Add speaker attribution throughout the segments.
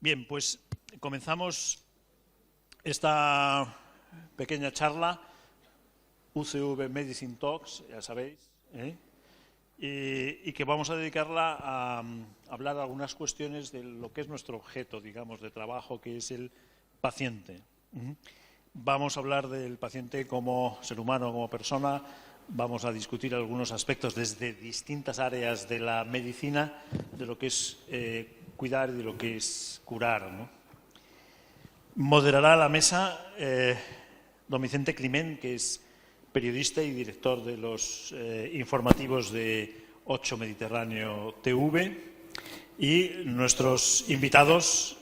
Speaker 1: Bien, pues comenzamos esta pequeña charla, UCV Medicine Talks, ya sabéis, y que vamos a dedicarla a hablar algunas cuestiones de lo que es nuestro objeto, digamos, de trabajo, que es el paciente. Vamos a hablar del paciente como ser humano, como persona. Vamos a discutir algunos aspectos desde distintas áreas de la medicina, de lo que es cuidar y de lo que es curar, ¿no? Moderará la mesa don Vicente Climent, que es periodista y director de los informativos de 8 Mediterráneo TV, y nuestros invitados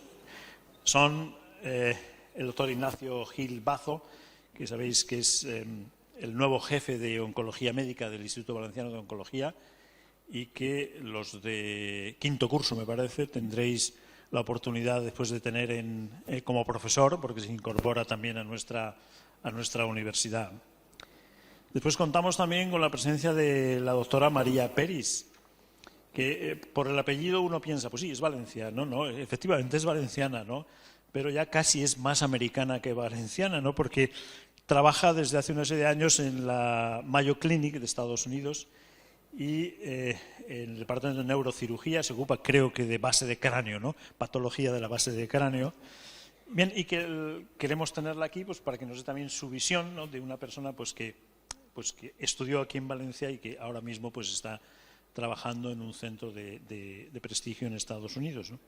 Speaker 1: son el doctor Ignacio Gil Bazo, que sabéis que es el nuevo jefe de Oncología Médica del Instituto Valenciano de Oncología, y que los de quinto curso, me parece, tendréis la oportunidad después de tener como profesor, porque se incorpora también a nuestra universidad. Después contamos también con la presencia de la doctora María Peris, que por el apellido uno piensa, pues sí, es valenciana, no, efectivamente es valenciana, ¿no? Pero ya casi es más americana que valenciana, ¿no? Porque trabaja desde hace una serie de años en la Mayo Clinic de Estados Unidos y en el departamento de neurocirugía se ocupa, creo que, de base de cráneo, ¿no? Patología de la base de cráneo. Bien, y que queremos tenerla aquí pues para que nos dé también su visión, ¿no? De una persona que estudió aquí en Valencia y que ahora mismo pues está trabajando en un centro de prestigio en Estados Unidos, ¿no?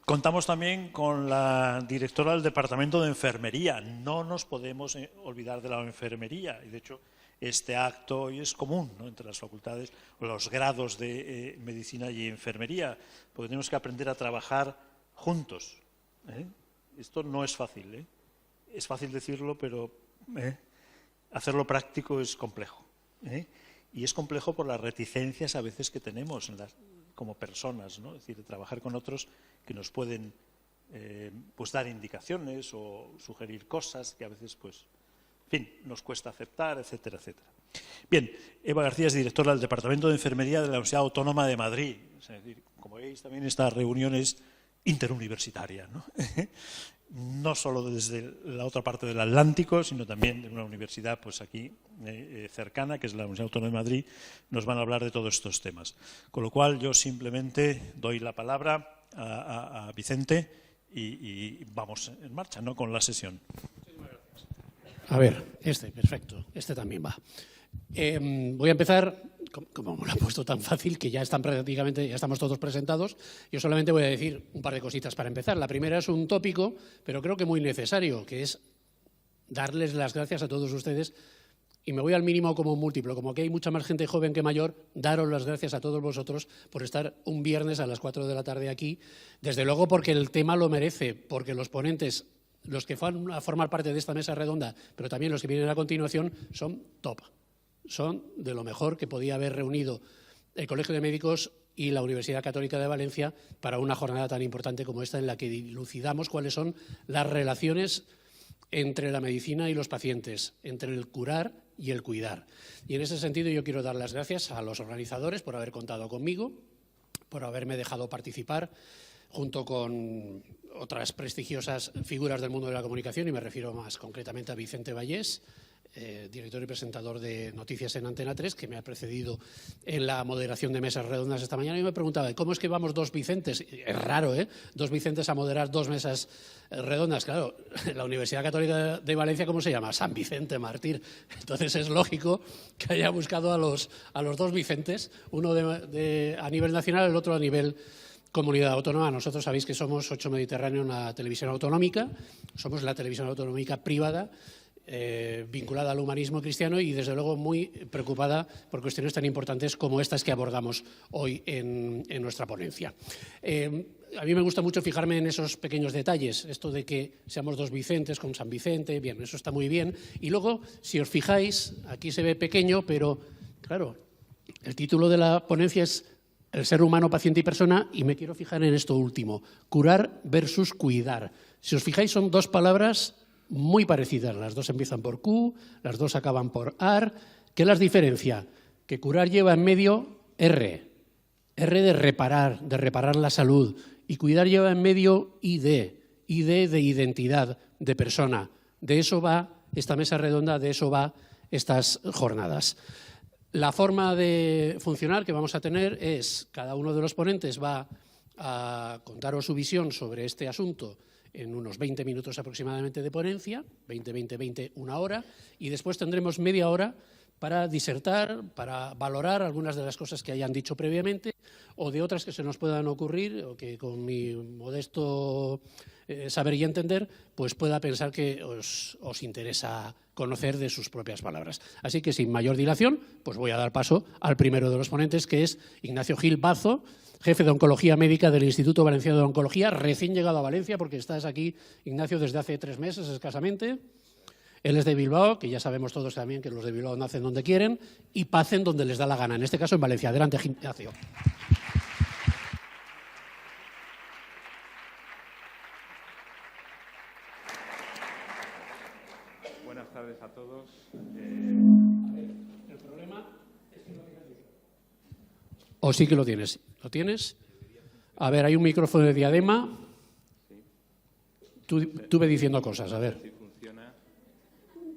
Speaker 1: Contamos también con la directora del Departamento de Enfermería. No nos podemos olvidar de la enfermería. Y de hecho, este acto hoy es común, ¿no?, entre las facultades o los grados de Medicina y Enfermería, porque tenemos que aprender a trabajar juntos. Esto no es fácil, ¿eh? Es fácil decirlo, pero hacerlo práctico es complejo. Y es complejo por las reticencias a veces que tenemos como personas, ¿no? Es decir, trabajar con otros que nos pueden pues dar indicaciones o sugerir cosas que a veces, pues, en fin, nos cuesta aceptar, etcétera, etcétera. Bien, Eva García es directora del Departamento de Enfermería de la Universidad Autónoma de Madrid. Es decir, como veis, también esta reunión es interuniversitaria, ¿no? No solo desde la otra parte del Atlántico, sino también de una universidad pues aquí cercana, que es la Universidad Autónoma de Madrid, nos van a hablar de todos estos temas. Con lo cual yo simplemente doy la palabra a Vicente y vamos en marcha, ¿no?, con la sesión.
Speaker 2: A ver, perfecto, también va. Voy a empezar, como me lo ha puesto tan fácil, que ya estamos todos presentados. Yo solamente voy a decir un par de cositas para empezar. La primera es un tópico, pero creo que muy necesario, que es darles las gracias a todos ustedes. Y me voy al mínimo como un múltiplo. Como que hay mucha más gente joven que mayor, daros las gracias a todos vosotros por estar un viernes a las 4 de la tarde aquí. Desde luego porque el tema lo merece, porque los ponentes, los que van a formar parte de esta mesa redonda, pero también los que vienen a continuación, son top. Son de lo mejor que podía haber reunido el Colegio de Médicos y la Universidad Católica de Valencia para una jornada tan importante como esta, en la que dilucidamos cuáles son las relaciones entre la medicina y los pacientes, entre el curar y el cuidar. Y en ese sentido yo quiero dar las gracias a los organizadores por haber contado conmigo, por haberme dejado participar, junto con otras prestigiosas figuras del mundo de la comunicación, y me refiero más concretamente a Vicente Vallés, director y presentador de Noticias en Antena 3, que me ha precedido en la moderación de mesas redondas esta mañana, y me preguntaba, ¿cómo es que vamos dos Vicentes? Es raro, ¿eh? Dos Vicentes a moderar dos mesas redondas. Claro, la Universidad Católica de Valencia, ¿cómo se llama? San Vicente Mártir. Entonces es lógico que haya buscado a los dos Vicentes, uno a nivel nacional, el otro a nivel comunidad autónoma. Nosotros sabéis que somos 8 Mediterráneo, una televisión autonómica, somos la televisión autonómica privada, vinculada al humanismo cristiano y, desde luego, muy preocupada por cuestiones tan importantes como estas que abordamos hoy en nuestra ponencia. A mí me gusta mucho fijarme en esos pequeños detalles, esto de que seamos dos Vicentes con San Vicente, bien, eso está muy bien. Y luego, si os fijáis, aquí se ve pequeño, pero, claro, el título de la ponencia es El ser humano, paciente y persona, y me quiero fijar en esto último, curar versus cuidar. Si os fijáis, son dos palabras muy parecidas, las dos empiezan por Q, las dos acaban por AR. ¿Qué las diferencia? Que curar lleva en medio R. R de reparar la salud. Y cuidar lleva en medio ID de identidad, de persona. De eso va esta mesa redonda, de eso va estas jornadas. La forma de funcionar que vamos a tener es, cada uno de los ponentes va a contaros su visión sobre este asunto en unos 20 minutos aproximadamente de ponencia, 20, una hora, y después tendremos media hora para disertar, para valorar algunas de las cosas que hayan dicho previamente o de otras que se nos puedan ocurrir o que con mi modesto saber y entender, pues pueda pensar que os interesa conocer de sus propias palabras. Así que sin mayor dilación, pues voy a dar paso al primero de los ponentes, que es Ignacio Gil Bazo, jefe de Oncología Médica del Instituto Valenciano de Oncología, recién llegado a Valencia, porque estás aquí, Ignacio, desde hace 3 meses escasamente. Él es de Bilbao, que ya sabemos todos también que los de Bilbao nacen donde quieren y pacen donde les da la gana, en este caso en Valencia. Adelante, Ignacio.
Speaker 3: Buenas tardes a todos.
Speaker 2: El problema es que no tienes visión. ¿O sí que lo tienes? ¿Lo tienes? A ver, hay un micrófono de diadema. Tú ve diciendo cosas, a ver.
Speaker 3: Si funciona.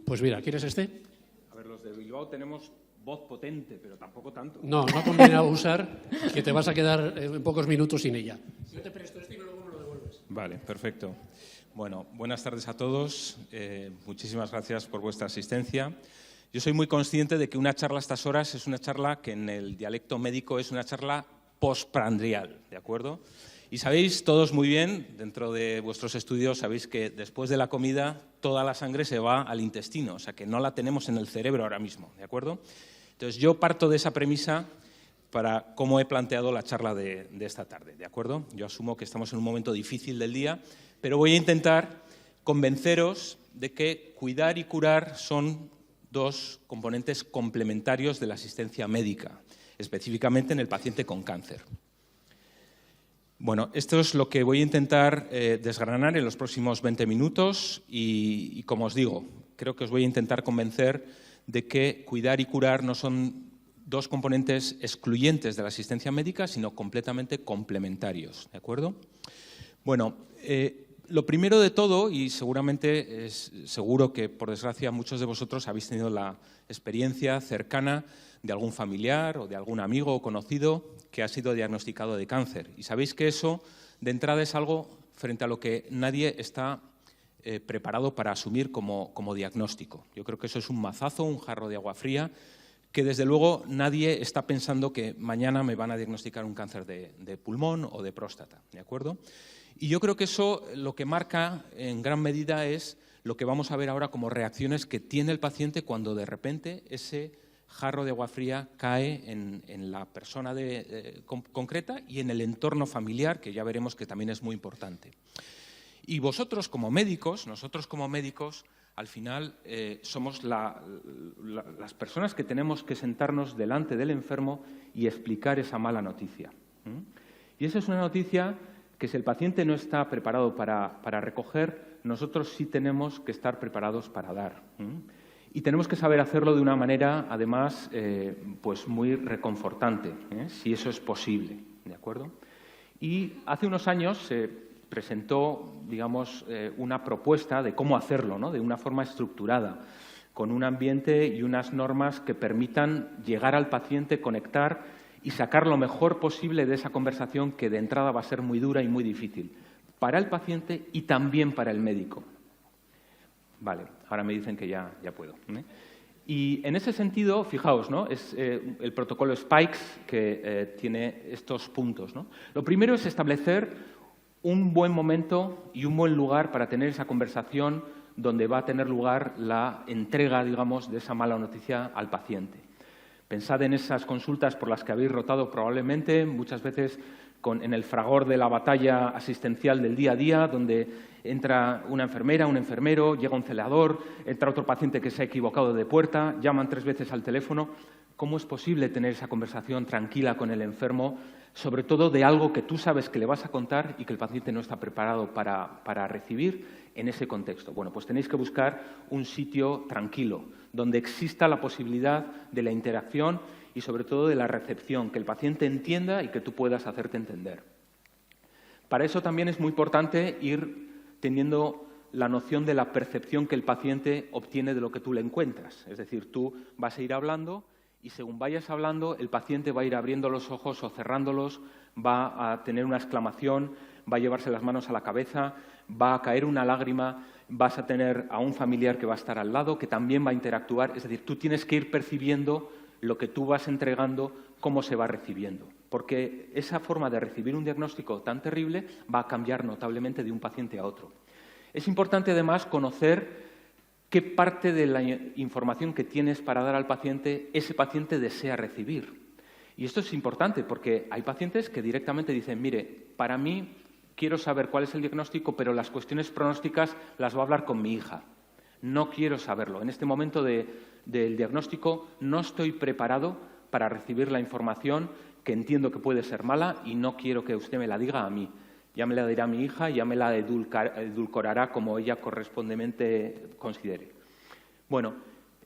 Speaker 2: Pues mira, ¿quieres este?
Speaker 3: A ver, los de Bilbao tenemos voz potente, pero tampoco tanto.
Speaker 2: No conviene usar, que te vas a quedar en pocos minutos sin ella. Yo te presto este y luego me lo devuelves.
Speaker 3: Vale, perfecto. Bueno, buenas tardes a todos. Muchísimas gracias por vuestra asistencia. Yo soy muy consciente de que una charla a estas horas es una charla que en el dialecto médico es una charla postprandial, ¿de acuerdo? Y sabéis todos muy bien, dentro de vuestros estudios, sabéis que después de la comida toda la sangre se va al intestino, o sea que no la tenemos en el cerebro ahora mismo, ¿de acuerdo? Entonces yo parto de esa premisa para cómo he planteado la charla de esta tarde, ¿de acuerdo? Yo asumo que estamos en un momento difícil del día, pero voy a intentar convenceros de que cuidar y curar son 2 componentes complementarios de la asistencia médica, específicamente en el paciente con cáncer. Bueno, esto es lo que voy a intentar desgranar en los próximos 20 minutos y, como os digo, creo que os voy a intentar convencer de que cuidar y curar no son 2 componentes excluyentes de la asistencia médica, sino completamente complementarios, ¿de acuerdo? Bueno, lo primero de todo, y seguramente seguro que, por desgracia, muchos de vosotros habéis tenido la experiencia cercana de algún familiar o de algún amigo o conocido que ha sido diagnosticado de cáncer. Y sabéis que eso, de entrada, es algo frente a lo que nadie está preparado para asumir como diagnóstico. Yo creo que eso es un mazazo, un jarro de agua fría, que desde luego nadie está pensando que mañana me van a diagnosticar un cáncer de pulmón o de próstata, ¿de acuerdo? Y yo creo que eso lo que marca en gran medida es lo que vamos a ver ahora como reacciones que tiene el paciente cuando de repente ese jarro de agua fría cae en la persona concreta y en el entorno familiar, que ya veremos que también es muy importante. Y vosotros como médicos, nosotros como médicos, al final somos las personas que tenemos que sentarnos delante del enfermo y explicar esa mala noticia. Y esa es una noticia que si el paciente no está preparado para recoger, nosotros sí tenemos que estar preparados para dar. Y tenemos que saber hacerlo de una manera, además, pues muy reconfortante, si eso es posible, ¿de acuerdo? Y hace unos años se presentó, digamos, una propuesta de cómo hacerlo, ¿no? De una forma estructurada, con un ambiente y unas normas que permitan llegar al paciente, conectar y sacar lo mejor posible de esa conversación que de entrada va a ser muy dura y muy difícil para el paciente y también para el médico. Vale, ahora me dicen que ya puedo. Y en ese sentido, fijaos, ¿no? Es el protocolo SPIKES que tiene estos puntos, ¿no? Lo primero es establecer un buen momento y un buen lugar para tener esa conversación donde va a tener lugar la entrega, digamos, de esa mala noticia al paciente. Pensad en esas consultas por las que habéis rotado probablemente, muchas veces en el fragor de la batalla asistencial del día a día, donde entra una enfermera, un enfermero, llega un celador, entra otro paciente que se ha equivocado de puerta, llaman 3 veces al teléfono. cómo es posible tener esa conversación tranquila con el enfermo, sobre todo de algo que tú sabes que le vas a contar y que el paciente no está preparado para recibir en ese contexto. Bueno, pues tenéis que buscar un sitio tranquilo, donde exista la posibilidad de la interacción y sobre todo de la recepción, que el paciente entienda y que tú puedas hacerte entender. Para eso también es muy importante ir teniendo la noción de la percepción que el paciente obtiene de lo que tú le encuentras. Es decir, tú vas a ir hablando y según vayas hablando, el paciente va a ir abriendo los ojos o cerrándolos, va a tener una exclamación, va a llevarse las manos a la cabeza, va a caer una lágrima, vas a tener a un familiar que va a estar al lado, que también va a interactuar. Es decir, tú tienes que ir percibiendo lo que tú vas entregando, cómo se va recibiendo. Porque esa forma de recibir un diagnóstico tan terrible va a cambiar notablemente de un paciente a otro. Es importante, además, conocer qué parte de la información que tienes para dar al paciente ese paciente desea recibir. Y esto es importante porque hay pacientes que directamente dicen, mire, para mí quiero saber cuál es el diagnóstico, pero las cuestiones pronósticas las voy a hablar con mi hija. No quiero saberlo. En este momento del diagnóstico no estoy preparado para recibir la información que entiendo que puede ser mala y no quiero que usted me la diga a mí. Ya me la dirá mi hija, ya me la edulcorará como ella correspondientemente considere. Bueno,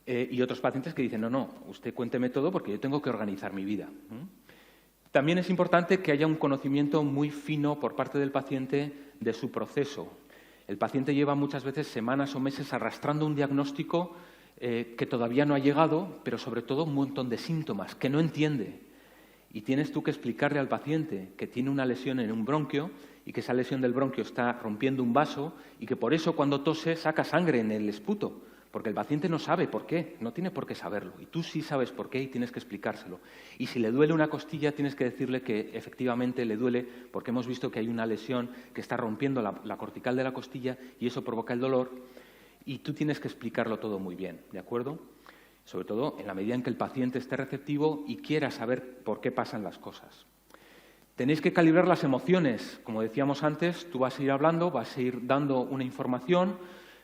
Speaker 3: y otros pacientes que dicen, no, usted cuénteme todo porque yo tengo que organizar mi vida. También es importante que haya un conocimiento muy fino por parte del paciente de su proceso. El paciente lleva muchas veces semanas o meses arrastrando un diagnóstico que todavía no ha llegado, pero sobre todo un montón de síntomas que no entiende. Y tienes tú que explicarle al paciente que tiene una lesión en un bronquio y que esa lesión del bronquio está rompiendo un vaso y que por eso cuando tose saca sangre en el esputo, porque el paciente no sabe por qué, no tiene por qué saberlo. Y tú sí sabes por qué y tienes que explicárselo. Y si le duele una costilla, tienes que decirle que efectivamente le duele porque hemos visto que hay una lesión que está rompiendo la cortical de la costilla y eso provoca el dolor. Y tú tienes que explicarlo todo muy bien, ¿de acuerdo? Sobre todo en la medida en que el paciente esté receptivo y quiera saber por qué pasan las cosas. Tenéis que calibrar las emociones. Como decíamos antes, tú vas a ir hablando, vas a ir dando una información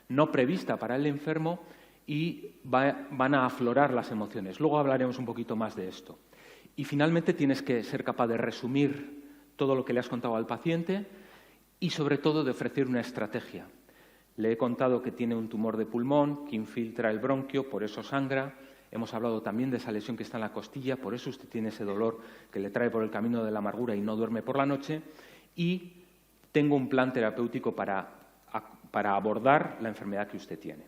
Speaker 3: no prevista para el enfermo y van a aflorar las emociones. Luego hablaremos un poquito más de esto. Y finalmente tienes que ser capaz de resumir todo lo que le has contado al paciente y sobre todo de ofrecer una estrategia. Le he contado que tiene un tumor de pulmón, que infiltra el bronquio, por eso sangra. Hemos hablado también de esa lesión que está en la costilla, por eso usted tiene ese dolor que le trae por el camino de la amargura y no duerme por la noche. Y tengo un plan terapéutico para abordar la enfermedad que usted tiene.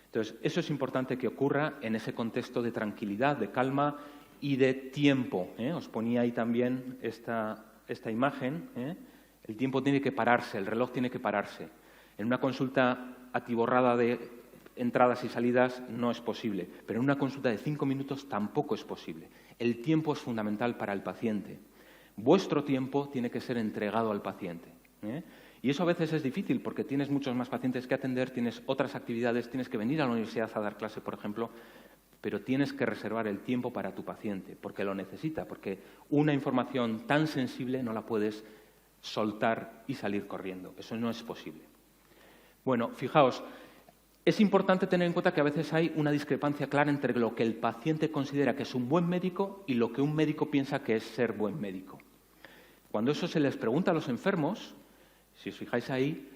Speaker 3: Entonces, eso es importante que ocurra en ese contexto de tranquilidad, de calma y de tiempo. Os ponía ahí también esta imagen. El tiempo tiene que pararse, el reloj tiene que pararse. En una consulta atiborrada de entradas y salidas no es posible, pero en una consulta de 5 minutos tampoco es posible. El tiempo es fundamental para el paciente. Vuestro tiempo tiene que ser entregado al paciente. Y eso a veces es difícil porque tienes muchos más pacientes que atender, tienes otras actividades, tienes que venir a la universidad a dar clase, por ejemplo, pero tienes que reservar el tiempo para tu paciente porque lo necesita, porque una información tan sensible no la puedes soltar y salir corriendo. Eso no es posible. Bueno, fijaos, es importante tener en cuenta que a veces hay una discrepancia clara entre lo que el paciente considera que es un buen médico y lo que un médico piensa que es ser buen médico. Cuando eso se les pregunta a los enfermos, si os fijáis ahí,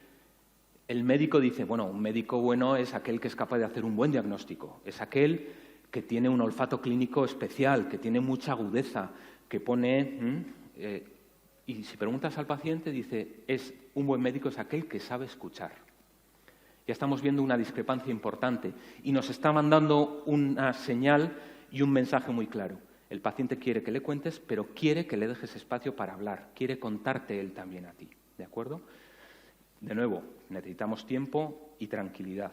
Speaker 3: el médico dice, bueno, un médico bueno es aquel que es capaz de hacer un buen diagnóstico, es aquel que tiene un olfato clínico especial, que tiene mucha agudeza, que pone... y si preguntas al paciente, dice, un buen médico es aquel que sabe escuchar. Ya estamos viendo una discrepancia importante y nos está mandando una señal y un mensaje muy claro. El paciente quiere que le cuentes, pero quiere que le dejes espacio para hablar, quiere contarte él también a ti, ¿de acuerdo? De nuevo, necesitamos tiempo y tranquilidad.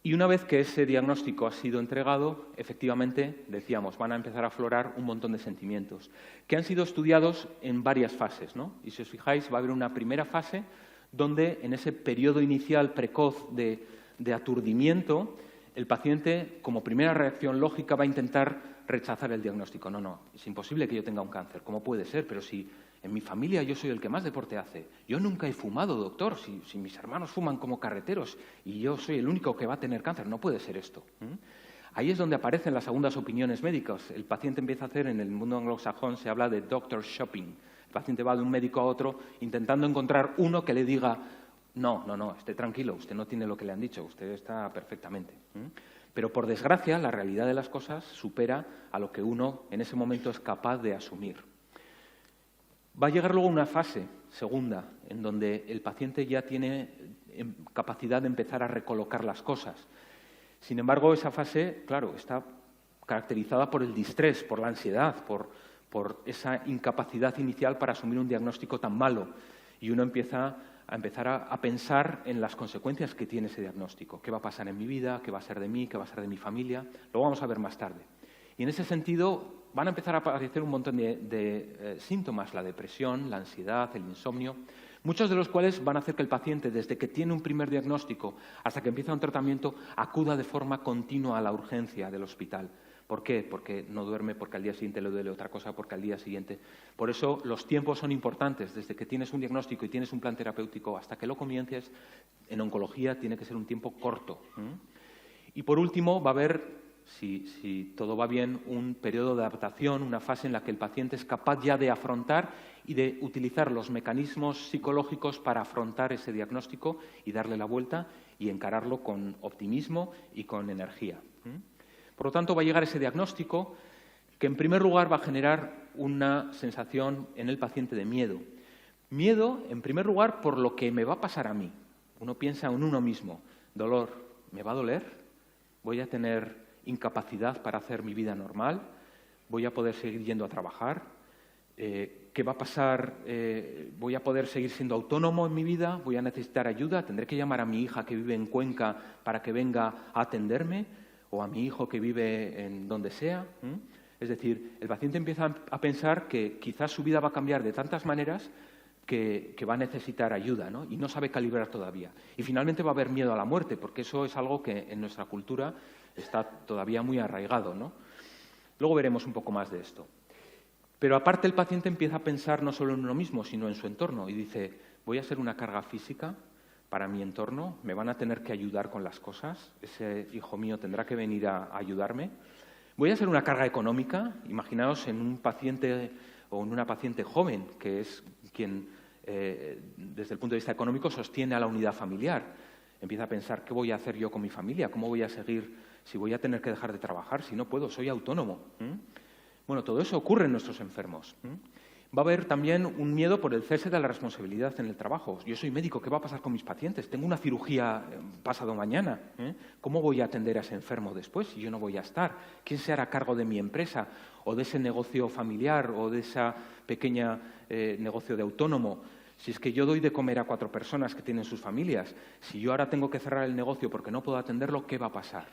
Speaker 3: Y una vez que ese diagnóstico ha sido entregado, efectivamente, decíamos, van a empezar a aflorar un montón de sentimientos, que han sido estudiados en varias fases, ¿no? Y si os fijáis, va a haber una primera fase donde en ese periodo inicial precoz de aturdimiento, el paciente, como primera reacción lógica, va a intentar rechazar el diagnóstico. No, es imposible que yo tenga un cáncer. ¿Cómo puede ser? Pero si en mi familia yo soy el que más deporte hace. Yo nunca he fumado, doctor. Si mis hermanos fuman como carreteros y yo soy el único que va a tener cáncer, no puede ser esto. Ahí es donde aparecen las segundas opiniones médicas. El paciente empieza a hacer, en el mundo anglosajón se habla de doctor shopping. El paciente va de un médico a otro intentando encontrar uno que le diga no, esté tranquilo, usted no tiene lo que le han dicho, usted está perfectamente. Pero, por desgracia, la realidad de las cosas supera a lo que uno en ese momento es capaz de asumir. Va a llegar luego una fase segunda, en donde el paciente ya tiene capacidad de empezar a recolocar las cosas. Sin embargo, esa fase, claro, está caracterizada por el distrés, por la ansiedad, por esa incapacidad inicial para asumir un diagnóstico tan malo. Y uno empieza a pensar en las consecuencias que tiene ese diagnóstico. ¿Qué va a pasar en mi vida? ¿Qué va a ser de mí? ¿Qué va a ser de mi familia? Lo vamos a ver más tarde. Y en ese sentido van a empezar a aparecer un montón de síntomas, la depresión, la ansiedad, el insomnio, muchos de los cuales van a hacer que el paciente, desde que tiene un primer diagnóstico hasta que empieza un tratamiento, acuda de forma continua a la urgencia del hospital. ¿Por qué? Porque no duerme, porque al día siguiente le duele otra cosa, porque al día siguiente... Por eso los tiempos son importantes. Desde que tienes un diagnóstico y tienes un plan terapéutico hasta que lo comiences, en oncología tiene que ser un tiempo corto. Y por último va a haber, si todo va bien, un periodo de adaptación, una fase en la que el paciente es capaz ya de afrontar y de utilizar los mecanismos psicológicos para afrontar ese diagnóstico y darle la vuelta y encararlo con optimismo y con energía. Por lo tanto, va a llegar ese diagnóstico que, en primer lugar, va a generar una sensación en el paciente de miedo. Miedo, en primer lugar, por lo que me va a pasar a mí. Uno piensa en uno mismo. Dolor, ¿me va a doler? ¿Voy a tener incapacidad para hacer mi vida normal? ¿Voy a poder seguir yendo a trabajar? ¿Qué va a pasar? ¿Voy a poder seguir siendo autónomo en mi vida? ¿Voy a necesitar ayuda? ¿Tendré que llamar a mi hija que vive en Cuenca para que venga a atenderme? ¿O a mi hijo que vive en donde sea? Es decir, el paciente empieza a pensar que quizás su vida va a cambiar de tantas maneras que va a necesitar ayuda, ¿no? Y no sabe calibrar todavía. Y finalmente va a haber miedo a la muerte, porque eso es algo que en nuestra cultura está todavía muy arraigado, ¿no? Luego veremos un poco más de esto. Pero aparte el paciente empieza a pensar no solo en uno mismo, sino en su entorno. Y dice, voy a ser una carga física para mi entorno, me van a tener que ayudar con las cosas, ese hijo mío tendrá que venir a ayudarme. Voy a ser una carga económica, imaginaos en un paciente o en una paciente joven, que es quien, desde el punto de vista económico, sostiene a la unidad familiar. Empieza a pensar, ¿qué voy a hacer yo con mi familia? ¿Cómo voy a seguir? Si voy a tener que dejar de trabajar, si no puedo, soy autónomo. Bueno, todo eso ocurre en nuestros enfermos. Va a haber también un miedo por el cese de la responsabilidad en el trabajo. Yo soy médico, ¿qué va a pasar con mis pacientes? Tengo una cirugía pasado mañana. ¿Cómo voy a atender a ese enfermo después si yo no voy a estar? ¿Quién se hará cargo de mi empresa o de ese negocio familiar o de esa pequeña negocio de autónomo? Si es que yo doy de comer a 4 personas que tienen sus familias, si yo ahora tengo que cerrar el negocio porque no puedo atenderlo, ¿qué va a pasar?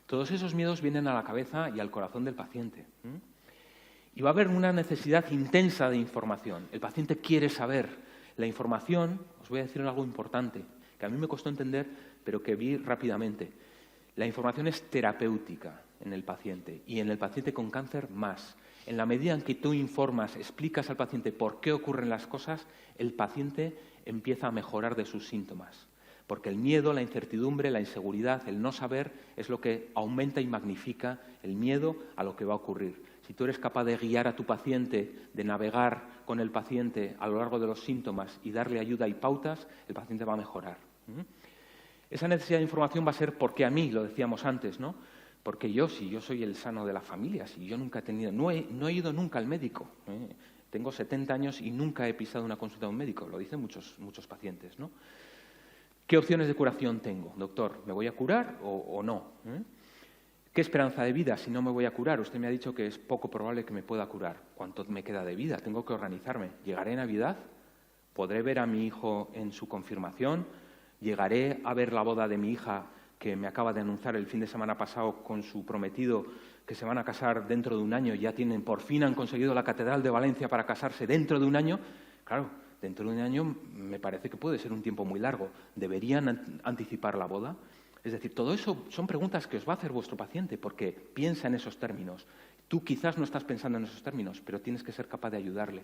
Speaker 3: Todos esos miedos vienen a la cabeza y al corazón del paciente. Y va a haber una necesidad intensa de información. El paciente quiere saber. La información, os voy a decir algo importante, que a mí me costó entender, pero que vi rápidamente. La información es terapéutica en el paciente, y en el paciente con cáncer más. En la medida en que tú informas, explicas al paciente por qué ocurren las cosas, el paciente empieza a mejorar de sus síntomas. Porque el miedo, la incertidumbre, la inseguridad, el no saber, es lo que aumenta y magnifica el miedo a lo que va a ocurrir. Si tú eres capaz de guiar a tu paciente, de navegar con el paciente a lo largo de los síntomas y darle ayuda y pautas, el paciente va a mejorar. Esa necesidad de información va a ser porque a mí, lo decíamos antes, ¿no? Porque si yo soy el sano de la familia, si yo nunca he tenido, no he ido nunca al médico. Tengo 70 años y nunca he pisado una consulta de un médico, lo dicen muchos pacientes, ¿no? ¿Qué opciones de curación tengo, doctor? ¿Me voy a curar o no? ¿Qué esperanza de vida si no me voy a curar? Usted me ha dicho que es poco probable que me pueda curar. ¿Cuánto me queda de vida? Tengo que organizarme. ¿Llegaré a Navidad? ¿Podré ver a mi hijo en su confirmación? ¿Llegaré a ver la boda de mi hija que me acaba de anunciar el fin de semana pasado con su prometido que se van a casar dentro de un año? Por fin han conseguido la Catedral de Valencia para casarse dentro de un año. Claro, dentro de un año me parece que puede ser un tiempo muy largo. ¿Deberían anticipar la boda? Es decir, todo eso son preguntas que os va a hacer vuestro paciente porque piensa en esos términos. Tú quizás no estás pensando en esos términos, pero tienes que ser capaz de ayudarle.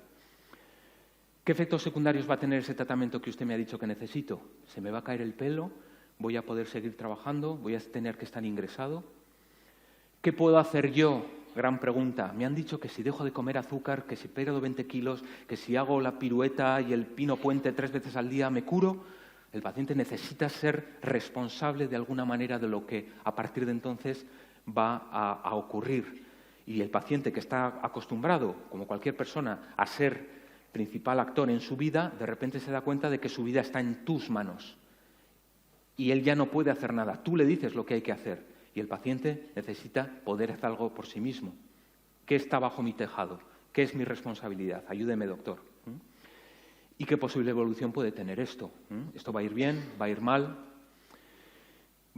Speaker 3: ¿Qué efectos secundarios va a tener ese tratamiento que usted me ha dicho que necesito? ¿Se me va a caer el pelo? ¿Voy a poder seguir trabajando? ¿Voy a tener que estar ingresado?
Speaker 4: ¿Qué puedo hacer yo? Gran pregunta. Me han dicho que si dejo de comer azúcar, que si pierdo 20 kilos, que si hago la pirueta y el pino puente 3 veces al día, ¿me curo? El paciente necesita ser responsable de alguna manera de lo que a partir de entonces va a ocurrir. Y el paciente que está acostumbrado, como cualquier persona, a ser principal actor en su vida, de repente se da cuenta de que su vida está en tus manos. Y él ya no puede hacer nada. Tú le dices lo que hay que hacer. Y el paciente necesita poder hacer algo por sí mismo. ¿Qué está bajo mi tejado? ¿Qué es mi responsabilidad? Ayúdeme, doctor. ¿Y qué posible evolución puede tener esto? ¿Esto va a ir bien? ¿Va a ir mal?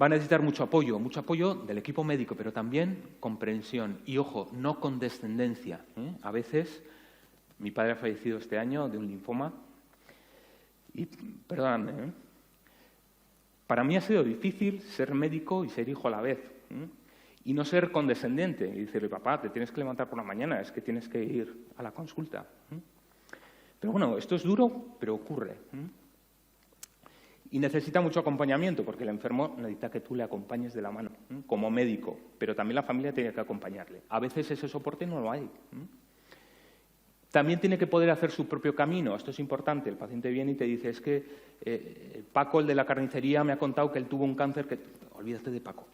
Speaker 4: Va a necesitar mucho apoyo del equipo médico, pero también comprensión. Y, ojo, no condescendencia. A veces, mi padre ha fallecido este año de un linfoma. Y, perdóname, para mí ha sido difícil ser médico y ser hijo a la vez. Y no ser condescendiente y decirle, papá, te tienes que levantar por la mañana, es que tienes que ir a la consulta. Pero bueno, esto es duro, pero ocurre. Y necesita mucho acompañamiento, porque el enfermo necesita que tú le acompañes de la mano, como médico, pero también la familia tiene que acompañarle. A veces ese soporte no lo hay. También tiene que poder hacer su propio camino. Esto es importante. El paciente viene y te dice, es que Paco, el de la carnicería, me ha contado que él tuvo un cáncer que... Olvídate de Paco.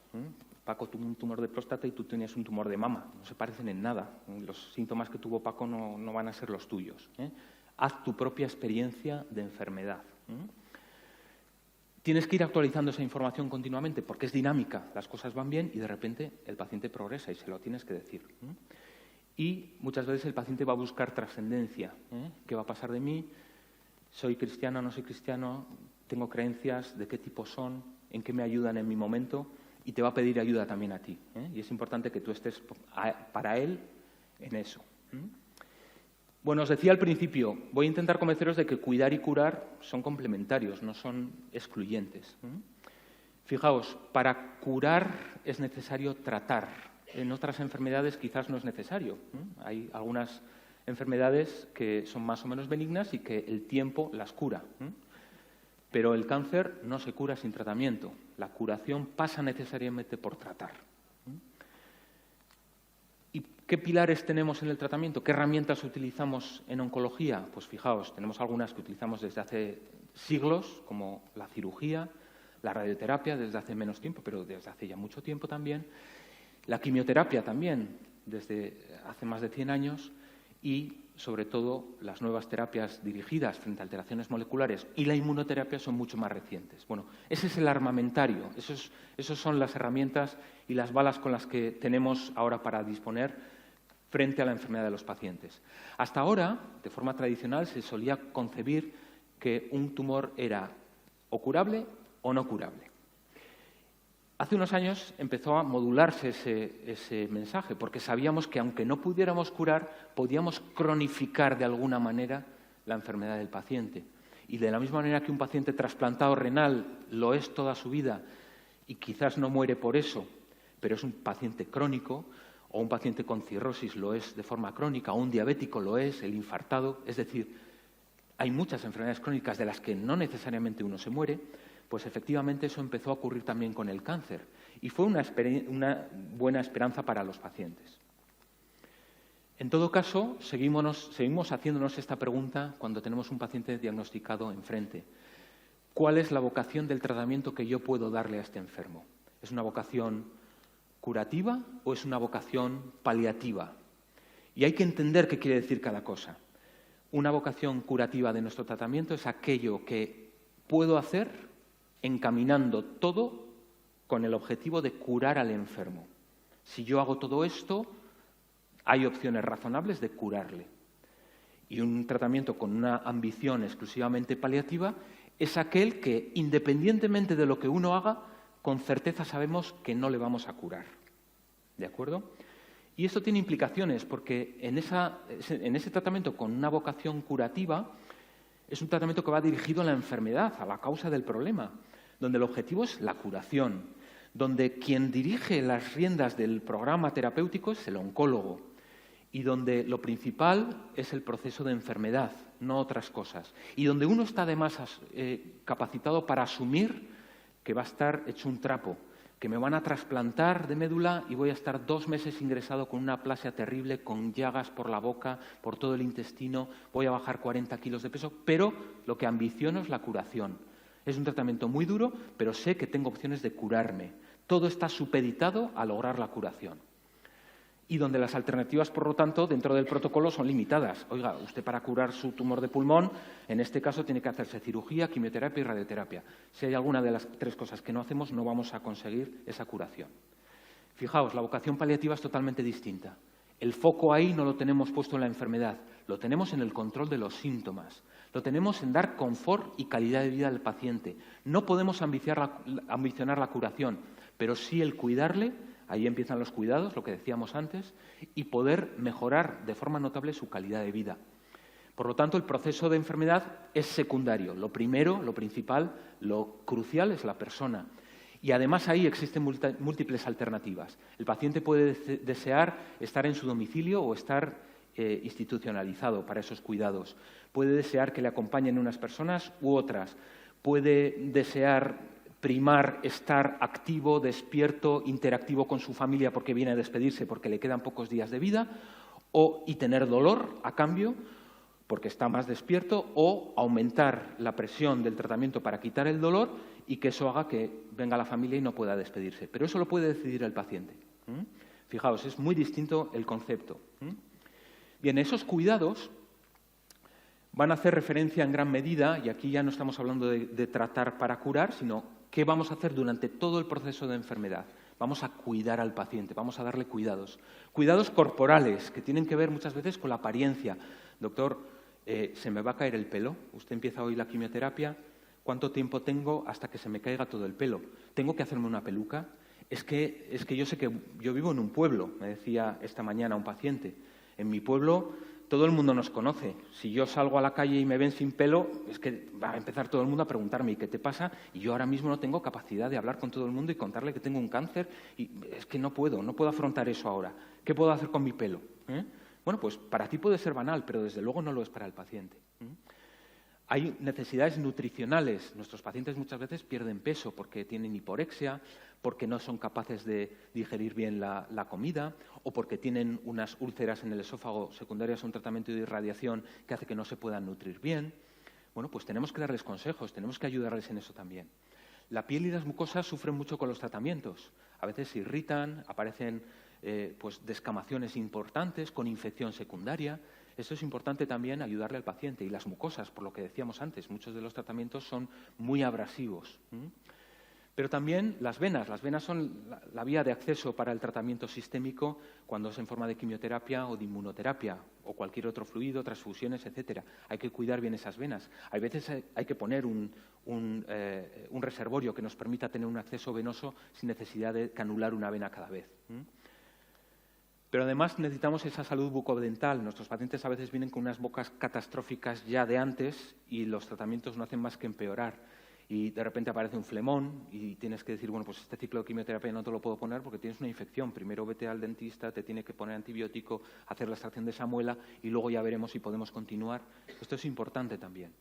Speaker 4: Paco tuvo un tumor de próstata y tú tenías un tumor de mama. No se parecen en nada. Los síntomas que tuvo Paco no van a ser los tuyos. Haz tu propia experiencia de enfermedad. Tienes que ir actualizando esa información continuamente porque es dinámica. Las cosas van bien y de repente el paciente progresa y se lo tienes que decir. Y muchas veces el paciente va a buscar trascendencia. ¿Qué va a pasar de mí? ¿Soy cristiano o no soy cristiano? ¿Tengo creencias? ¿De qué tipo son? ¿En qué me ayudan en mi momento? Y te va a pedir ayuda también a ti. Y es importante que tú estés para él en eso. Bueno, os decía al principio, voy a intentar convenceros de que cuidar y curar son complementarios, no son excluyentes. Fijaos, para curar es necesario tratar. En otras enfermedades quizás no es necesario. Hay algunas enfermedades que son más o menos benignas y que el tiempo las cura. Pero el cáncer no se cura sin tratamiento. La curación pasa necesariamente por tratar. ¿Y qué pilares tenemos en el tratamiento? ¿Qué herramientas utilizamos en oncología? Pues fijaos, tenemos algunas que utilizamos desde hace siglos, como la cirugía, la radioterapia desde hace menos tiempo, pero desde hace ya mucho tiempo también. La quimioterapia también, desde hace más de 100 años, y, sobre todo, las nuevas terapias dirigidas frente a alteraciones moleculares y la inmunoterapia son mucho más recientes. Bueno, ese es el armamentario, esos son las herramientas y las balas con las que tenemos ahora para disponer frente a la enfermedad de los pacientes. Hasta ahora, de forma tradicional, se solía concebir que un tumor era o curable o no curable. Hace unos años empezó a modularse ese mensaje, porque sabíamos que aunque no pudiéramos curar, podíamos cronificar de alguna manera la enfermedad del paciente. Y de la misma manera que un paciente trasplantado renal lo es toda su vida y quizás no muere por eso, pero es un paciente crónico, o un paciente con cirrosis lo es de forma crónica, o un diabético lo es, el infartado. Es decir, hay muchas enfermedades crónicas de las que no necesariamente uno se muere. Pues efectivamente eso empezó a ocurrir también con el cáncer y fue una buena esperanza para los pacientes. En todo caso, seguimos haciéndonos esta pregunta cuando tenemos un paciente diagnosticado enfrente. ¿Cuál es la vocación del tratamiento que yo puedo darle a este enfermo? ¿Es una vocación curativa o es una vocación paliativa? Y hay que entender qué quiere decir cada cosa. Una vocación curativa de nuestro tratamiento es aquello que puedo hacer encaminando todo con el objetivo de curar al enfermo. Si yo hago todo esto, hay opciones razonables de curarle. Y un tratamiento con una ambición exclusivamente paliativa es aquel que, independientemente de lo que uno haga, con certeza sabemos que no le vamos a curar. ¿De acuerdo? Y esto tiene implicaciones, porque en ese tratamiento con una vocación curativa es un tratamiento que va dirigido a la enfermedad, a la causa del problema, donde el objetivo es la curación, donde quien dirige las riendas del programa terapéutico es el oncólogo y donde lo principal es el proceso de enfermedad, no otras cosas, y donde uno está además capacitado para asumir que va a estar hecho un trapo, que me van a trasplantar de médula y voy a estar 2 meses ingresado con una aplasia terrible, con llagas por la boca, por todo el intestino, voy a bajar 40 kilos de peso, pero lo que ambiciono es la curación. Es un tratamiento muy duro, pero sé que tengo opciones de curarme. Todo está supeditado a lograr la curación. Y donde las alternativas, por lo tanto, dentro del protocolo son limitadas. Oiga, usted para curar su tumor de pulmón, en este caso tiene que hacerse cirugía, quimioterapia y radioterapia. Si hay alguna de las 3 cosas que no hacemos, no vamos a conseguir esa curación. Fijaos, la vocación paliativa es totalmente distinta. El foco ahí no lo tenemos puesto en la enfermedad, lo tenemos en el control de los síntomas, lo tenemos en dar confort y calidad de vida al paciente. No podemos ambicionar la curación, pero sí el cuidarle. Ahí empiezan los cuidados, lo que decíamos antes, y poder mejorar de forma notable su calidad de vida. Por lo tanto, el proceso de enfermedad es secundario. Lo primero, lo principal, lo crucial es la persona. Y además ahí existen múltiples alternativas. El paciente puede desear estar en su domicilio o estar institucionalizado para esos cuidados. Puede desear que le acompañen unas personas u otras. Puede desear primar estar activo, despierto, interactivo con su familia porque viene a despedirse, porque le quedan pocos días de vida, y tener dolor a cambio porque está más despierto, o aumentar la presión del tratamiento para quitar el dolor y que eso haga que venga la familia y no pueda despedirse. Pero eso lo puede decidir el paciente. Fijaos, es muy distinto el concepto. Bien, esos cuidados van a hacer referencia en gran medida, y aquí ya no estamos hablando de tratar para curar, sino qué vamos a hacer durante todo el proceso de enfermedad. Vamos a cuidar al paciente, vamos a darle cuidados. Cuidados corporales, que tienen que ver muchas veces con la apariencia. Doctor, ¿se me va a caer el pelo? Usted empieza hoy la quimioterapia. ¿Cuánto tiempo tengo hasta que se me caiga todo el pelo? ¿Tengo que hacerme una peluca? Es que yo sé que yo vivo en un pueblo, me decía esta mañana un paciente. En mi pueblo todo el mundo nos conoce. Si yo salgo a la calle y me ven sin pelo, es que va a empezar todo el mundo a preguntarme ¿y qué te pasa? Y yo ahora mismo no tengo capacidad de hablar con todo el mundo y contarle que tengo un cáncer. Y es que no puedo afrontar eso ahora. ¿Qué puedo hacer con mi pelo? Bueno, pues para ti puede ser banal, pero desde luego no lo es para el paciente. Hay necesidades nutricionales. Nuestros pacientes muchas veces pierden peso porque tienen hiporexia, porque no son capaces de digerir bien la comida, o porque tienen unas úlceras en el esófago secundarias a un tratamiento de irradiación que hace que no se puedan nutrir bien. Bueno, pues tenemos que darles consejos, tenemos que ayudarles en eso también. La piel y las mucosas sufren mucho con los tratamientos. A veces se irritan, aparecen descamaciones importantes con infección secundaria. Eso es importante también ayudarle al paciente. Y las mucosas, por lo que decíamos antes, muchos de los tratamientos son muy abrasivos. Pero también las venas. Las venas son la vía de acceso para el tratamiento sistémico cuando es en forma de quimioterapia o de inmunoterapia o cualquier otro fluido, transfusiones, etcétera. Hay que cuidar bien esas venas. Hay veces hay que poner un reservorio que nos permita tener un acceso venoso sin necesidad de canular una vena cada vez. Pero además necesitamos esa salud bucodental. Nuestros pacientes a veces vienen con unas bocas catastróficas ya de antes y los tratamientos no hacen más que empeorar. Y de repente aparece un flemón y tienes que decir, bueno, pues este ciclo de quimioterapia no te lo puedo poner porque tienes una infección. Primero vete al dentista, te tiene que poner antibiótico, hacer la extracción de esa muela y luego ya veremos si podemos continuar. Esto es importante también.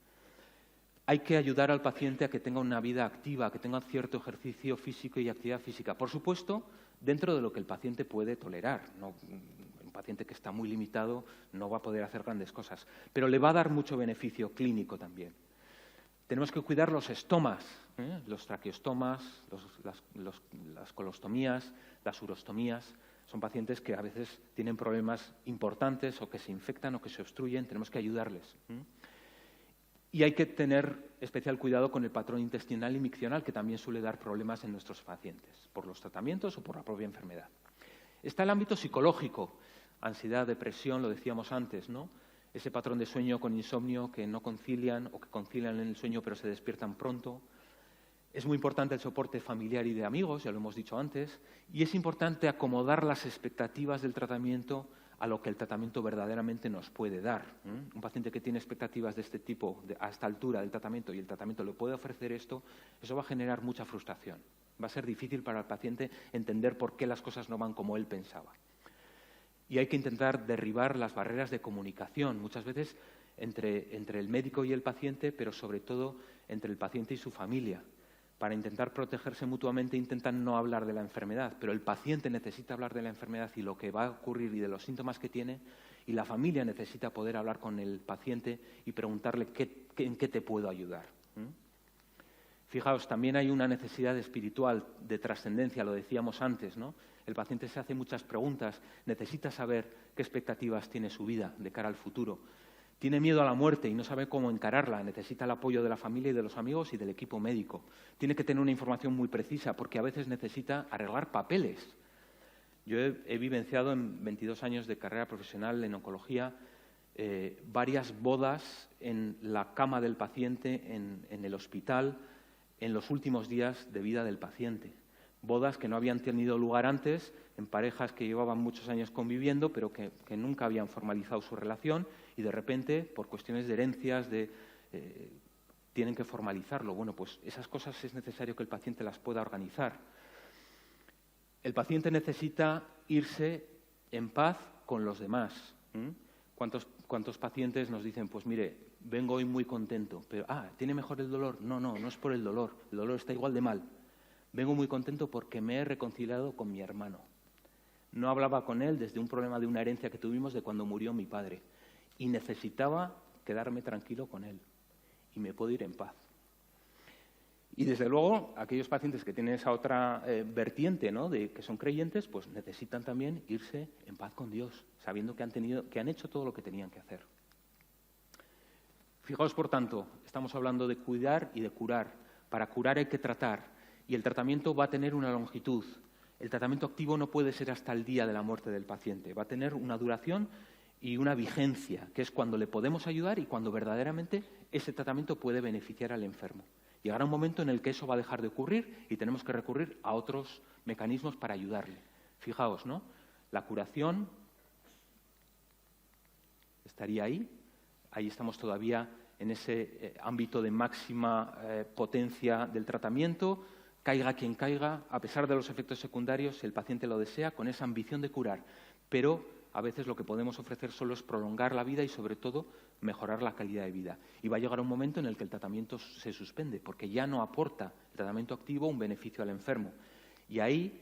Speaker 4: Hay que ayudar al paciente a que tenga una vida activa, que tenga cierto ejercicio físico y actividad física. Por supuesto, dentro de lo que el paciente puede tolerar. Un paciente que está muy limitado no va a poder hacer grandes cosas, pero le va a dar mucho beneficio clínico también. Tenemos que cuidar los estomas, los traqueostomas, las colostomías, las urostomías. Son pacientes que a veces tienen problemas importantes o que se infectan o que se obstruyen. Tenemos que ayudarles. Y hay que tener especial cuidado con el patrón intestinal y miccional, que también suele dar problemas en nuestros pacientes, por los tratamientos o por la propia enfermedad. Está el ámbito psicológico, ansiedad, depresión, lo decíamos antes, ¿no? Ese patrón de sueño con insomnio que no concilian o que concilian en el sueño pero se despiertan pronto. Es muy importante el soporte familiar y de amigos, ya lo hemos dicho antes, y es importante acomodar las expectativas del tratamiento a lo que el tratamiento verdaderamente nos puede dar. Un paciente que tiene expectativas de este tipo, a esta altura del tratamiento, y el tratamiento le puede ofrecer esto, eso va a generar mucha frustración. Va a ser difícil para el paciente entender por qué las cosas no van como él pensaba. Y hay que intentar derribar las barreras de comunicación, muchas veces entre el médico y el paciente, pero sobre todo entre el paciente y su familia. para intentar protegerse mutuamente, intentan no hablar de la enfermedad, pero el paciente necesita hablar de la enfermedad y lo que va a ocurrir y de los síntomas que tiene, y la familia necesita poder hablar con el paciente y preguntarle en qué te puedo ayudar. Fijaos, también hay una necesidad espiritual de trascendencia, lo decíamos antes, ¿no? El paciente se hace muchas preguntas, necesita saber qué expectativas tiene su vida de cara al futuro. Tiene miedo a la muerte y no sabe cómo encararla, necesita el apoyo de la familia y de los amigos y del equipo médico. Tiene que tener una información muy precisa porque a veces necesita arreglar papeles. Yo he vivenciado en 22 años de carrera profesional en oncología varias bodas en la cama del paciente, en el hospital, en los últimos días de vida del paciente. Bodas que no habían tenido lugar antes, en parejas que llevaban muchos años conviviendo, pero que nunca habían formalizado su relación y de repente, por cuestiones de herencias, tienen que formalizarlo. Bueno, pues esas cosas es necesario que el paciente las pueda organizar. El paciente necesita irse en paz con los demás. ¿Cuántos pacientes nos dicen, pues mire, vengo hoy muy contento, pero, ¿tiene mejor el dolor? No es por el dolor está igual de mal. Vengo muy contento porque me he reconciliado con mi hermano. No hablaba con él desde un problema de una herencia que tuvimos de cuando murió mi padre y necesitaba quedarme tranquilo con él y me puedo ir en paz. Y desde luego, aquellos pacientes que tienen esa otra vertiente, ¿no?, de que son creyentes, pues necesitan también irse en paz con Dios, sabiendo que han hecho todo lo que tenían que hacer. Fijaos, por tanto, estamos hablando de cuidar y de curar. Para curar hay que tratar y el tratamiento va a tener una longitud. El tratamiento activo no puede ser hasta el día de la muerte del paciente. Va a tener una duración y una vigencia, que es cuando le podemos ayudar y cuando verdaderamente ese tratamiento puede beneficiar al enfermo. Llegará un momento en el que eso va a dejar de ocurrir y tenemos que recurrir a otros mecanismos para ayudarle. Fijaos, ¿no? La curación estaría ahí. Ahí estamos todavía en ese ámbito de máxima potencia del tratamiento. Caiga quien caiga, a pesar de los efectos secundarios, si el paciente lo desea, con esa ambición de curar. Pero a veces lo que podemos ofrecer solo es prolongar la vida y, sobre todo, mejorar la calidad de vida. Y va a llegar un momento en el que el tratamiento se suspende, porque ya no aporta el tratamiento activo un beneficio al enfermo. Y ahí,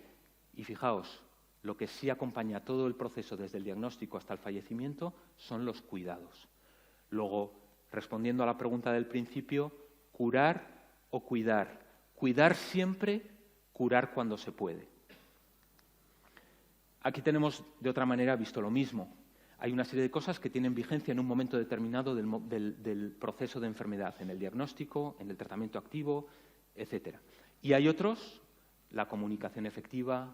Speaker 4: y fijaos, lo que sí acompaña todo el proceso desde el diagnóstico hasta el fallecimiento son los cuidados. Luego, respondiendo a la pregunta del principio, curar o cuidar. Cuidar siempre, curar cuando se puede. Aquí tenemos, de otra manera, visto lo mismo. Hay una serie de cosas que tienen vigencia en un momento determinado del proceso de enfermedad, en el diagnóstico, en el tratamiento activo, etc. Y hay otros, la comunicación efectiva,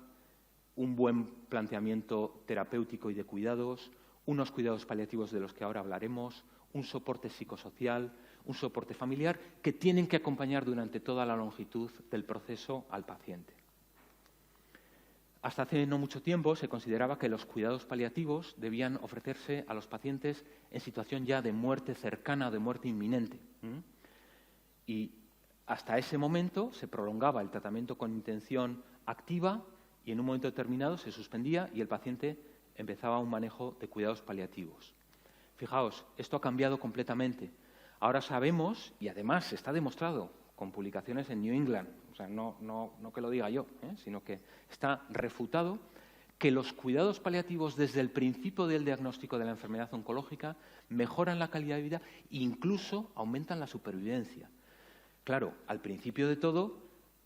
Speaker 4: un buen planteamiento terapéutico y de cuidados, unos cuidados paliativos de los que ahora hablaremos, un soporte psicosocial, un soporte familiar, que tienen que acompañar durante toda la longitud del proceso al paciente. Hasta hace no mucho tiempo se consideraba que los cuidados paliativos debían ofrecerse a los pacientes en situación ya de muerte cercana o de muerte inminente. Y hasta ese momento se prolongaba el tratamiento con intención activa y en un momento determinado se suspendía y el paciente empezaba un manejo de cuidados paliativos. Fijaos, esto ha cambiado completamente. Ahora sabemos, y además está demostrado con publicaciones en New England, o sea, no que lo diga yo, sino que está refutado, que los cuidados paliativos desde el principio del diagnóstico de la enfermedad oncológica mejoran la calidad de vida e incluso aumentan la supervivencia. Claro, al principio de todo,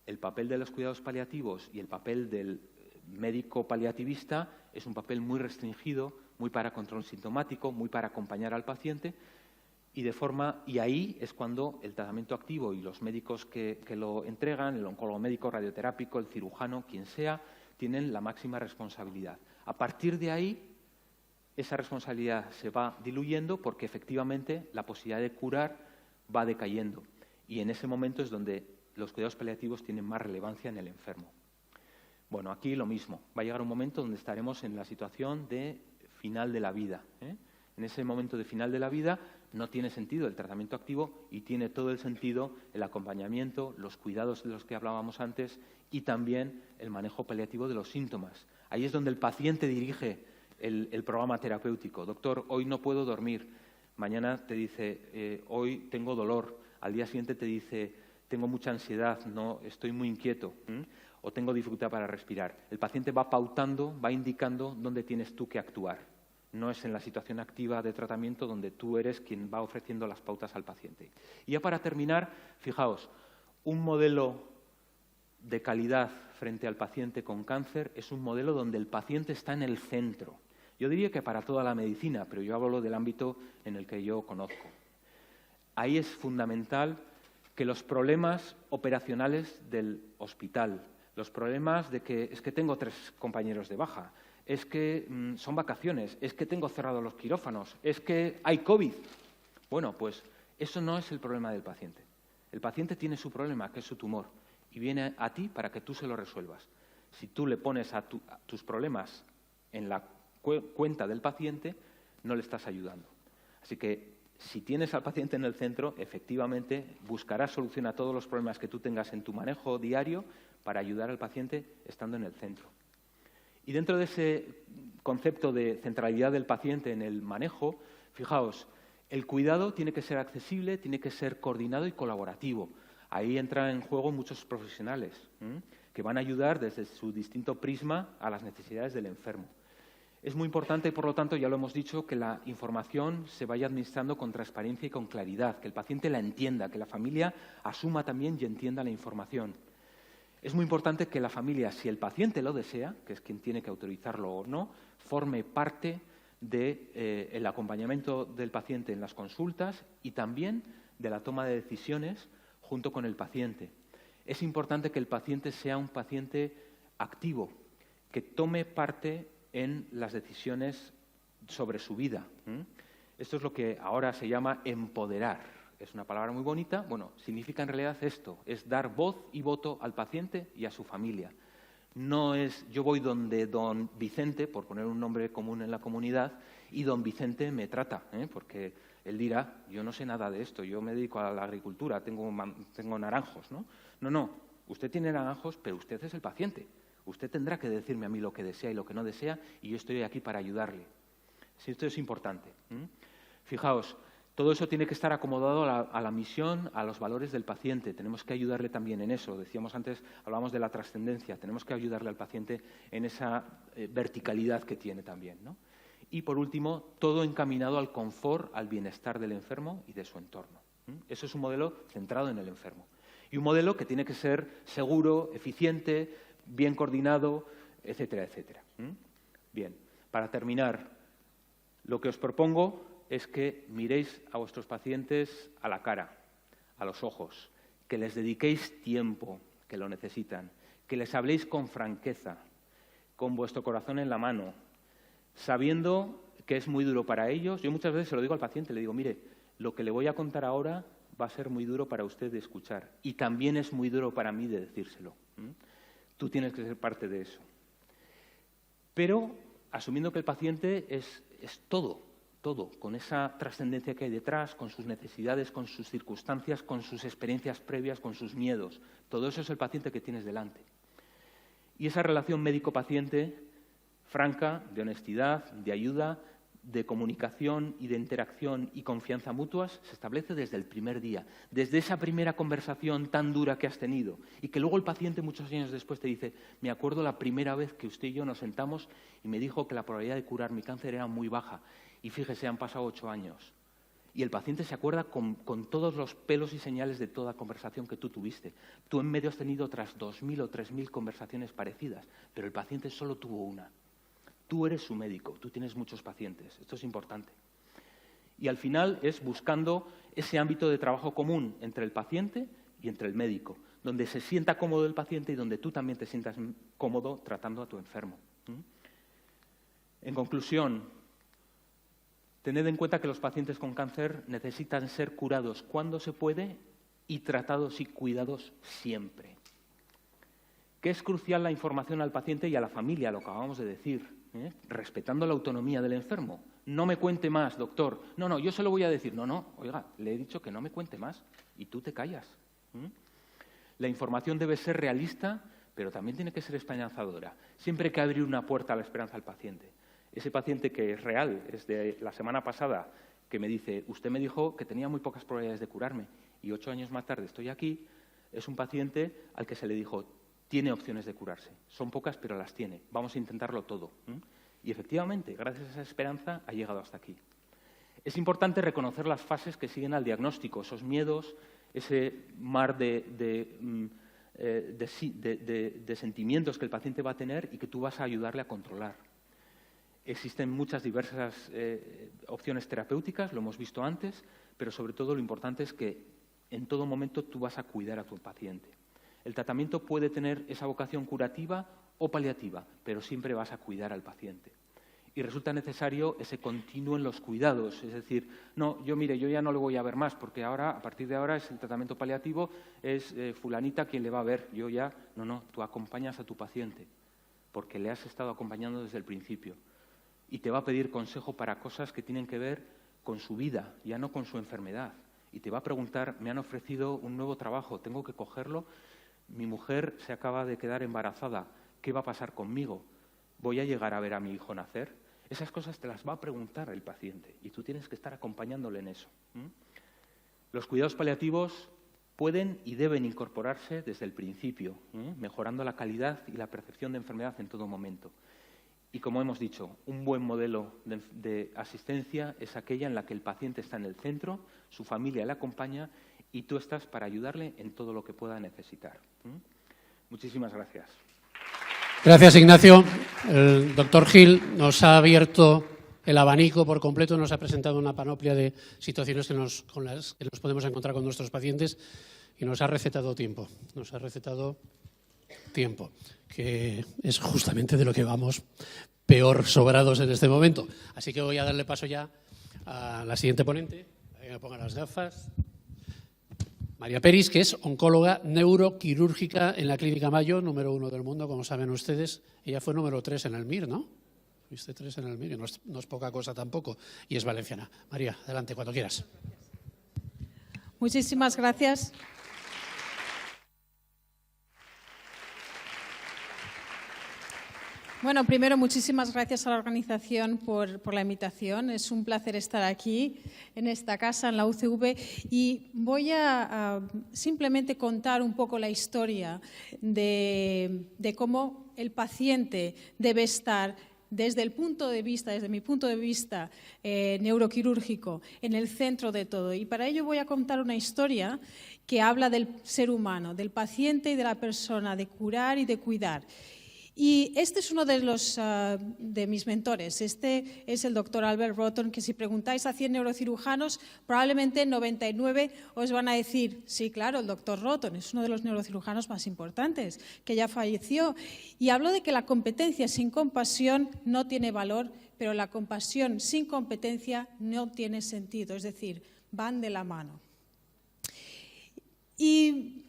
Speaker 4: el papel de los cuidados paliativos y el papel del médico paliativista es un papel muy restringido, muy para control sintomático, muy para acompañar al paciente, y ahí es cuando el tratamiento activo y los médicos que lo entregan, el oncólogo médico, radioterápico, el cirujano, quien sea, tienen la máxima responsabilidad. A partir de ahí, esa responsabilidad se va diluyendo porque efectivamente la posibilidad de curar va decayendo. Y en ese momento es donde los cuidados paliativos tienen más relevancia en el enfermo. Bueno, aquí lo mismo. Va a llegar un momento donde estaremos en la situación de final de la vida. En ese momento de final de la vida no tiene sentido el tratamiento activo y tiene todo el sentido el acompañamiento, los cuidados de los que hablábamos antes y también el manejo paliativo de los síntomas. Ahí es donde el paciente dirige el programa terapéutico. Doctor, hoy no puedo dormir. Mañana te dice, hoy tengo dolor. Al día siguiente te dice, tengo mucha ansiedad, no, estoy muy inquieto, o tengo dificultad para respirar. El paciente va pautando, va indicando dónde tienes tú que actuar. No es en la situación activa de tratamiento donde tú eres quien va ofreciendo las pautas al paciente. Y ya para terminar, fijaos, un modelo de calidad frente al paciente con cáncer es un modelo donde el paciente está en el centro. Yo diría que para toda la medicina, pero yo hablo del ámbito en el que yo conozco. Ahí es fundamental que los problemas operacionales del hospital, los problemas de que es que tengo 3 compañeros de baja, es que son vacaciones, es que tengo cerrados los quirófanos, es que hay COVID. Bueno, pues eso no es el problema del paciente. El paciente tiene su problema, que es su tumor, y viene a ti para que tú se lo resuelvas. Si tú le pones a tus problemas en la cuenta del paciente, no le estás ayudando. Así que si tienes al paciente en el centro, efectivamente buscarás solución a todos los problemas que tú tengas en tu manejo diario para ayudar al paciente estando en el centro. Y dentro de ese concepto de centralidad del paciente en el manejo, fijaos, el cuidado tiene que ser accesible, tiene que ser coordinado y colaborativo. Ahí entran en juego muchos profesionales que van a ayudar desde su distinto prisma a las necesidades del enfermo. Es muy importante, por lo tanto, ya lo hemos dicho, que la información se vaya administrando con transparencia y con claridad, que el paciente la entienda, que la familia asuma también y entienda la información. Es muy importante que la familia, si el paciente lo desea, que es quien tiene que autorizarlo o no, forme parte del acompañamiento del paciente en las consultas y también de la toma de decisiones junto con el paciente. Es importante que el paciente sea un paciente activo, que tome parte en las decisiones sobre su vida. Esto es lo que ahora se llama empoderar. Es una palabra muy bonita. Bueno, significa en realidad esto, es dar voz y voto al paciente y a su familia. No es yo voy donde don Vicente, por poner un nombre común en la comunidad, y don Vicente me trata, porque él dirá, yo no sé nada de esto, yo me dedico a la agricultura, tengo naranjos, ¿no? No, usted tiene naranjos, pero usted es el paciente. Usted tendrá que decirme a mí lo que desea y lo que no desea, y yo estoy aquí para ayudarle. Sí, esto es importante. Fijaos, todo eso tiene que estar acomodado a la misión, a los valores del paciente. Tenemos que ayudarle también en eso. Decíamos antes, hablábamos de la trascendencia. Tenemos que ayudarle al paciente en esa verticalidad que tiene también, ¿no? Y, por último, todo encaminado al confort, al bienestar del enfermo y de su entorno. Eso es un modelo centrado en el enfermo. Y un modelo que tiene que ser seguro, eficiente, bien coordinado, etcétera, etcétera. Bien, para terminar, lo que os propongo es que miréis a vuestros pacientes a la cara, a los ojos, que les dediquéis tiempo, que lo necesitan, que les habléis con franqueza, con vuestro corazón en la mano, sabiendo que es muy duro para ellos. Yo muchas veces se lo digo al paciente, le digo, mire, lo que le voy a contar ahora va a ser muy duro para usted de escuchar y también es muy duro para mí de decírselo. Tú tienes que ser parte de eso. Pero asumiendo que el paciente es todo, con esa trascendencia que hay detrás, con sus necesidades, con sus circunstancias, con sus experiencias previas, con sus miedos. Todo eso es el paciente que tienes delante. Y esa relación médico-paciente franca, de honestidad, de ayuda, de comunicación y de interacción y confianza mutuas se establece desde el primer día, desde esa primera conversación tan dura que has tenido y que luego el paciente muchos años después te dice, me acuerdo la primera vez que usted y yo nos sentamos y me dijo que la probabilidad de curar mi cáncer era muy baja y fíjese, han pasado 8 años. Y el paciente se acuerda con todos los pelos y señales de toda conversación que tú tuviste. Tú en medio has tenido otras 2.000 o 3.000 conversaciones parecidas, pero el paciente solo tuvo una. Tú eres su médico, tú tienes muchos pacientes, esto es importante. Y al final es buscando ese ámbito de trabajo común entre el paciente y entre el médico, donde se sienta cómodo el paciente y donde tú también te sientas cómodo tratando a tu enfermo. En conclusión, tened en cuenta que los pacientes con cáncer necesitan ser curados cuando se puede y tratados y cuidados siempre. Que es crucial la información al paciente y a la familia, lo que acabamos de decir. Respetando la autonomía del enfermo. No me cuente más, doctor. No, yo se lo voy a decir. No, oiga, le he dicho que no me cuente más y tú te callas. La información debe ser realista, pero también tiene que ser esperanzadora. Siempre hay que abrir una puerta a la esperanza al paciente. Ese paciente que es real, es de la semana pasada, que me dice, usted me dijo que tenía muy pocas probabilidades de curarme y 8 años más tarde estoy aquí, Es un paciente al que se le dijo, tiene opciones de curarse. Son pocas, pero las tiene. Vamos a intentarlo todo. Y efectivamente, gracias a esa esperanza, ha llegado hasta aquí. Es importante reconocer las fases que siguen al diagnóstico, esos miedos, ese mar de sentimientos que el paciente va a tener y que tú vas a ayudarle a controlar. Existen muchas diversas opciones terapéuticas, lo hemos visto antes, pero sobre todo lo importante es que en todo momento tú vas a cuidar a tu paciente. El tratamiento puede tener esa vocación curativa o paliativa, pero siempre vas a cuidar al paciente. Y resulta necesario ese continuo en los cuidados, es decir, no, yo ya no le voy a ver más, porque ahora, a partir de ahora, es el tratamiento paliativo, es fulanita quien le va a ver, yo ya, no, tú acompañas a tu paciente, porque le has estado acompañando desde el principio. Y te va a pedir consejo para cosas que tienen que ver con su vida, ya no con su enfermedad. Y te va a preguntar, me han ofrecido un nuevo trabajo, ¿tengo que cogerlo? Mi mujer se acaba de quedar embarazada, ¿qué va a pasar conmigo? ¿Voy a llegar a ver a mi hijo nacer? Esas cosas te las va a preguntar el paciente y tú tienes que estar acompañándole en eso. Los cuidados paliativos pueden y deben incorporarse desde el principio, mejorando la calidad y la percepción de enfermedad en todo momento. Y como hemos dicho, un buen modelo de asistencia es aquella en la que el paciente está en el centro, su familia le acompaña y tú estás para ayudarle en todo lo que pueda necesitar. Muchísimas gracias.
Speaker 2: Gracias, Ignacio. El doctor Gil nos ha abierto el abanico por completo, nos ha presentado una panoplia de situaciones con las que nos podemos encontrar con nuestros pacientes y nos ha recetado tiempo. Nos ha recetado tiempo, que es justamente de lo que vamos peor sobrados en este momento. Así que voy a darle paso ya a la siguiente ponente. Que me ponga las gafas. María Peris, que es oncóloga neuroquirúrgica en la Clínica Mayo, número 1 del mundo, como saben ustedes. Ella fue número 3 en el MIR, ¿no? Fuiste 3 en el MIR, no es poca cosa tampoco, y es valenciana. María, adelante, cuando quieras.
Speaker 5: Muchísimas gracias. Bueno, primero, muchísimas gracias a la organización por la invitación. Es un placer estar aquí, en esta casa, en la UCV, y voy a simplemente contar un poco la historia de cómo el paciente debe estar desde mi punto de vista neuroquirúrgico, en el centro de todo. Y para ello voy a contar una historia que habla del ser humano, del paciente y de la persona, de curar y de cuidar. Y este es uno de mis mentores. Este es el doctor Albert Roton, que si preguntáis a 100 neurocirujanos, probablemente 99 os van a decir, sí, claro, el doctor Roton es uno de los neurocirujanos más importantes, que ya falleció. Y habló de que la competencia sin compasión no tiene valor, pero la compasión sin competencia no tiene sentido, es decir, van de la mano. ¿Y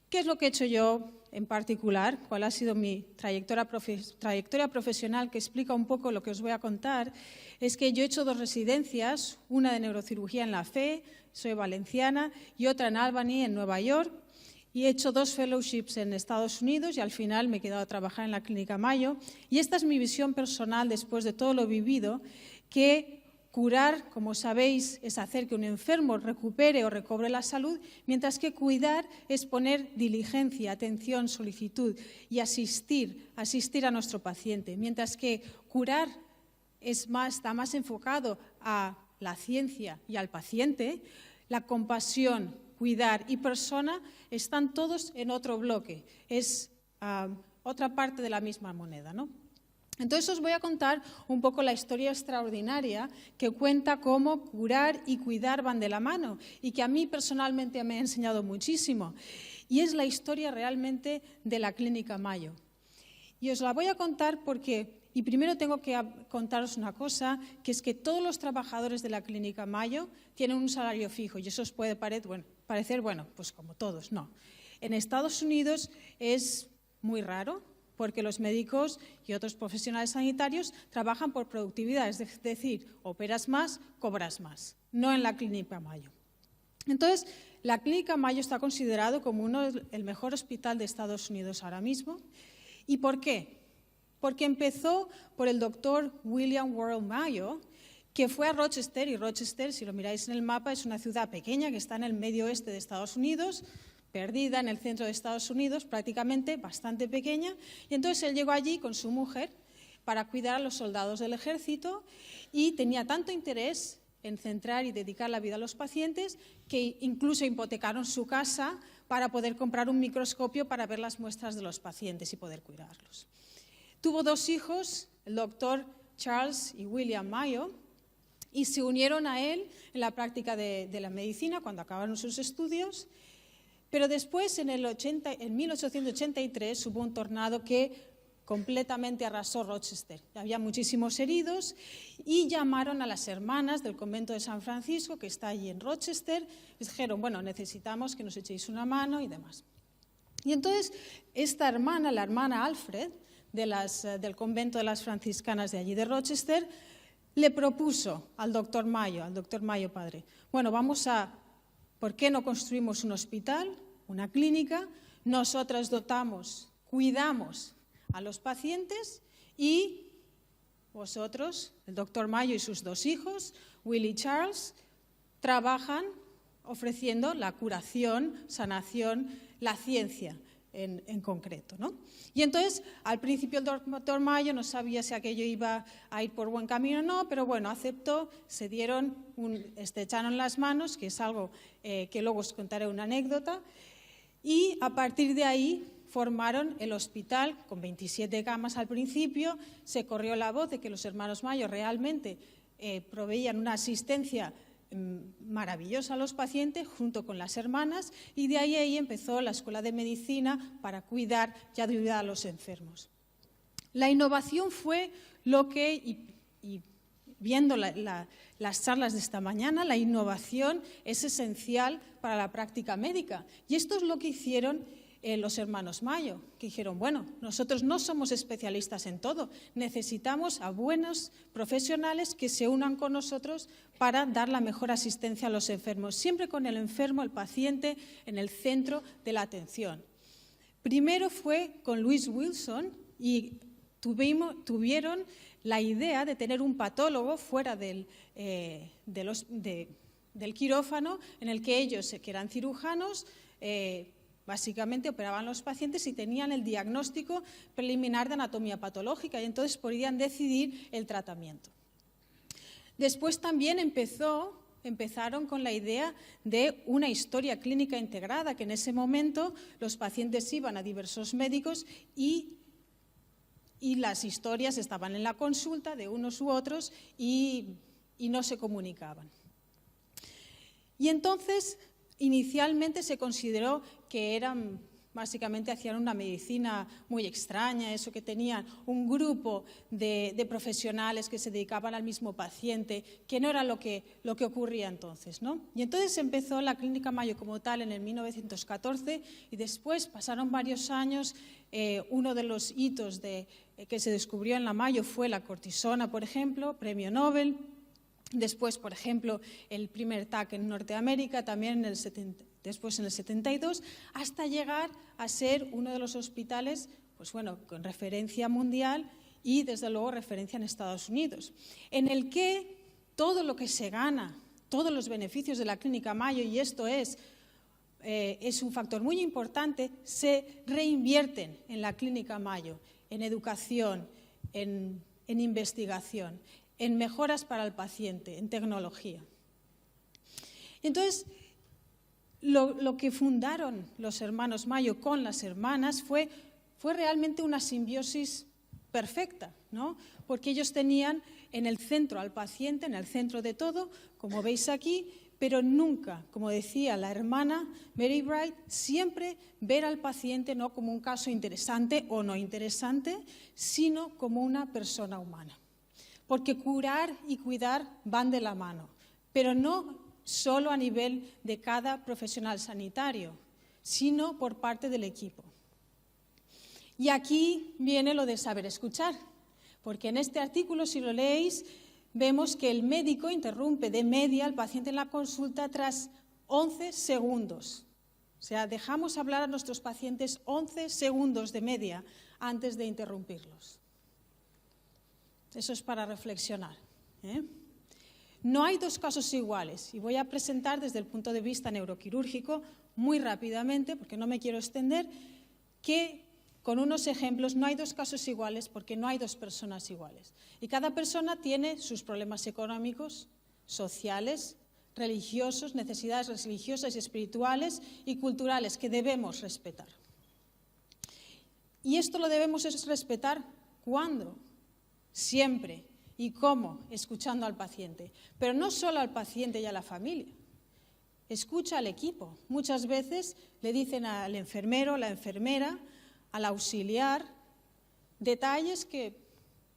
Speaker 5: qué es lo que he hecho yo en particular? ¿Cuál ha sido mi trayectoria profesional, que explica un poco lo que os voy a contar? Es que yo he hecho 2 residencias, una de neurocirugía en la FE, soy valenciana, y otra en Albany, en Nueva York, y he hecho 2 fellowships en Estados Unidos y al final me he quedado a trabajar en la Clínica Mayo. Y esta es mi visión personal después de todo lo vivido, que curar, como sabéis, es hacer que un enfermo recupere o recobre la salud, mientras que cuidar es poner diligencia, atención, solicitud y asistir a nuestro paciente. Mientras que curar está más enfocado a la ciencia y al paciente, la compasión, cuidar y persona están todos en otro bloque. Es otra parte de la misma moneda, ¿no? Entonces os voy a contar un poco la historia extraordinaria que cuenta cómo curar y cuidar van de la mano y que a mí personalmente me ha enseñado muchísimo. Y es la historia realmente de la Clínica Mayo. Y os la voy a contar y primero tengo que contaros una cosa, que es que todos los trabajadores de la Clínica Mayo tienen un salario fijo y eso os puede parecer, pues como todos, no. En Estados Unidos es muy raro, porque los médicos y otros profesionales sanitarios trabajan por productividad, es decir, operas más, cobras más, no en la Clínica Mayo. Entonces, la Clínica Mayo está considerado como el mejor hospital de Estados Unidos ahora mismo. ¿Y por qué? Porque empezó por el doctor William Worrell Mayo, que fue a Rochester, y Rochester, si lo miráis en el mapa, es una ciudad pequeña que está en el medio oeste de Estados Unidos, perdida en el centro de Estados Unidos, prácticamente bastante pequeña, y entonces él llegó allí con su mujer para cuidar a los soldados del ejército y tenía tanto interés en centrar y dedicar la vida a los pacientes que incluso hipotecaron su casa para poder comprar un microscopio para ver las muestras de los pacientes y poder cuidarlos. Tuvo 2 hijos, el doctor Charles y William Mayo, y se unieron a él en la práctica de la medicina cuando acabaron sus estudios, pero después, en 1883, hubo un tornado que completamente arrasó Rochester. Había muchísimos heridos y llamaron a las hermanas del convento de San Francisco, que está allí en Rochester, les dijeron, bueno, necesitamos que nos echéis una mano y demás. Y entonces, esta hermana, la hermana Alfred, del convento de las franciscanas de allí de Rochester, le propuso al doctor Mayo padre, bueno, ¿por qué no construimos un hospital, una clínica? Nosotras cuidamos a los pacientes y vosotros, el doctor Mayo y sus 2 hijos, Will y Charles, trabajan ofreciendo la curación, sanación, la ciencia en concreto, ¿no? Y entonces, al principio el doctor Mayo no sabía si aquello iba a ir por buen camino o no, pero bueno, aceptó, se estrecharon las manos, que es algo que luego os contaré una anécdota, y a partir de ahí formaron el hospital con 27 camas al principio. Se corrió la voz de que los hermanos Mayo realmente proveían una asistencia maravillosa a los pacientes junto con las hermanas, y de ahí empezó la Escuela de Medicina para cuidar y ayudar a los enfermos. La innovación fue lo que, y viendo las charlas de esta mañana, la innovación es esencial para la práctica médica, y esto es lo que hicieron los hermanos Mayo, que dijeron, bueno, nosotros no somos especialistas en todo, necesitamos a buenos profesionales que se unan con nosotros para dar la mejor asistencia a los enfermos, siempre con el enfermo, el paciente, en el centro de la atención. Primero fue con Louis Wilson y tuvieron la idea de tener un patólogo fuera del quirófano, en el que ellos, que eran cirujanos, básicamente operaban los pacientes y tenían el diagnóstico preliminar de anatomía patológica, y entonces podían decidir el tratamiento. Después también empezaron con la idea de una historia clínica integrada, que en ese momento los pacientes iban a diversos médicos y las historias estaban en la consulta de unos u otros y no se comunicaban. Y entonces, inicialmente se consideró que básicamente hacían una medicina muy extraña, eso que tenían un grupo de profesionales que se dedicaban al mismo paciente, que no era lo que ocurría entonces, ¿no? Y entonces empezó la Clínica Mayo como tal en el 1914 y después pasaron varios años. Uno de los hitos que se descubrió en la Mayo fue la cortisona, por ejemplo, premio Nobel. Después, por ejemplo, el primer TAC en Norteamérica, también después en el 72, hasta llegar a ser uno de los hospitales, pues bueno, con referencia mundial y desde luego referencia en Estados Unidos, en el que todo lo que se gana, todos los beneficios de la Clínica Mayo, y esto es un factor muy importante, se reinvierten en la Clínica Mayo, en educación, en investigación, en mejoras para el paciente, en tecnología. Entonces, lo que fundaron los hermanos Mayo con las hermanas fue realmente una simbiosis perfecta, ¿no? Porque ellos tenían en el centro al paciente, en el centro de todo, como veis aquí, pero nunca, como decía la hermana Mary Bright, siempre ver al paciente no como un caso interesante o no interesante, sino como una persona humana. Porque curar y cuidar van de la mano, pero no solo a nivel de cada profesional sanitario, sino por parte del equipo. Y aquí viene lo de saber escuchar, porque en este artículo, si lo leéis, vemos que el médico interrumpe de media al paciente en la consulta tras 11 segundos. O sea, dejamos hablar a nuestros pacientes 11 segundos de media antes de interrumpirlos. Eso es para reflexionar, ¿eh? No hay 2 casos iguales y voy a presentar desde el punto de vista neuroquirúrgico muy rápidamente, porque no me quiero extender, que con unos ejemplos no hay dos casos iguales porque no hay dos personas iguales. Y cada persona tiene sus problemas económicos, sociales, religiosos, necesidades religiosas y espirituales y culturales que debemos respetar. Y esto lo debemos respetar ¿cuándo? Siempre. ¿Y cómo? Escuchando al paciente. Pero no solo al paciente y a la familia. Escucha al equipo. Muchas veces le dicen al enfermero, la enfermera, al auxiliar, detalles que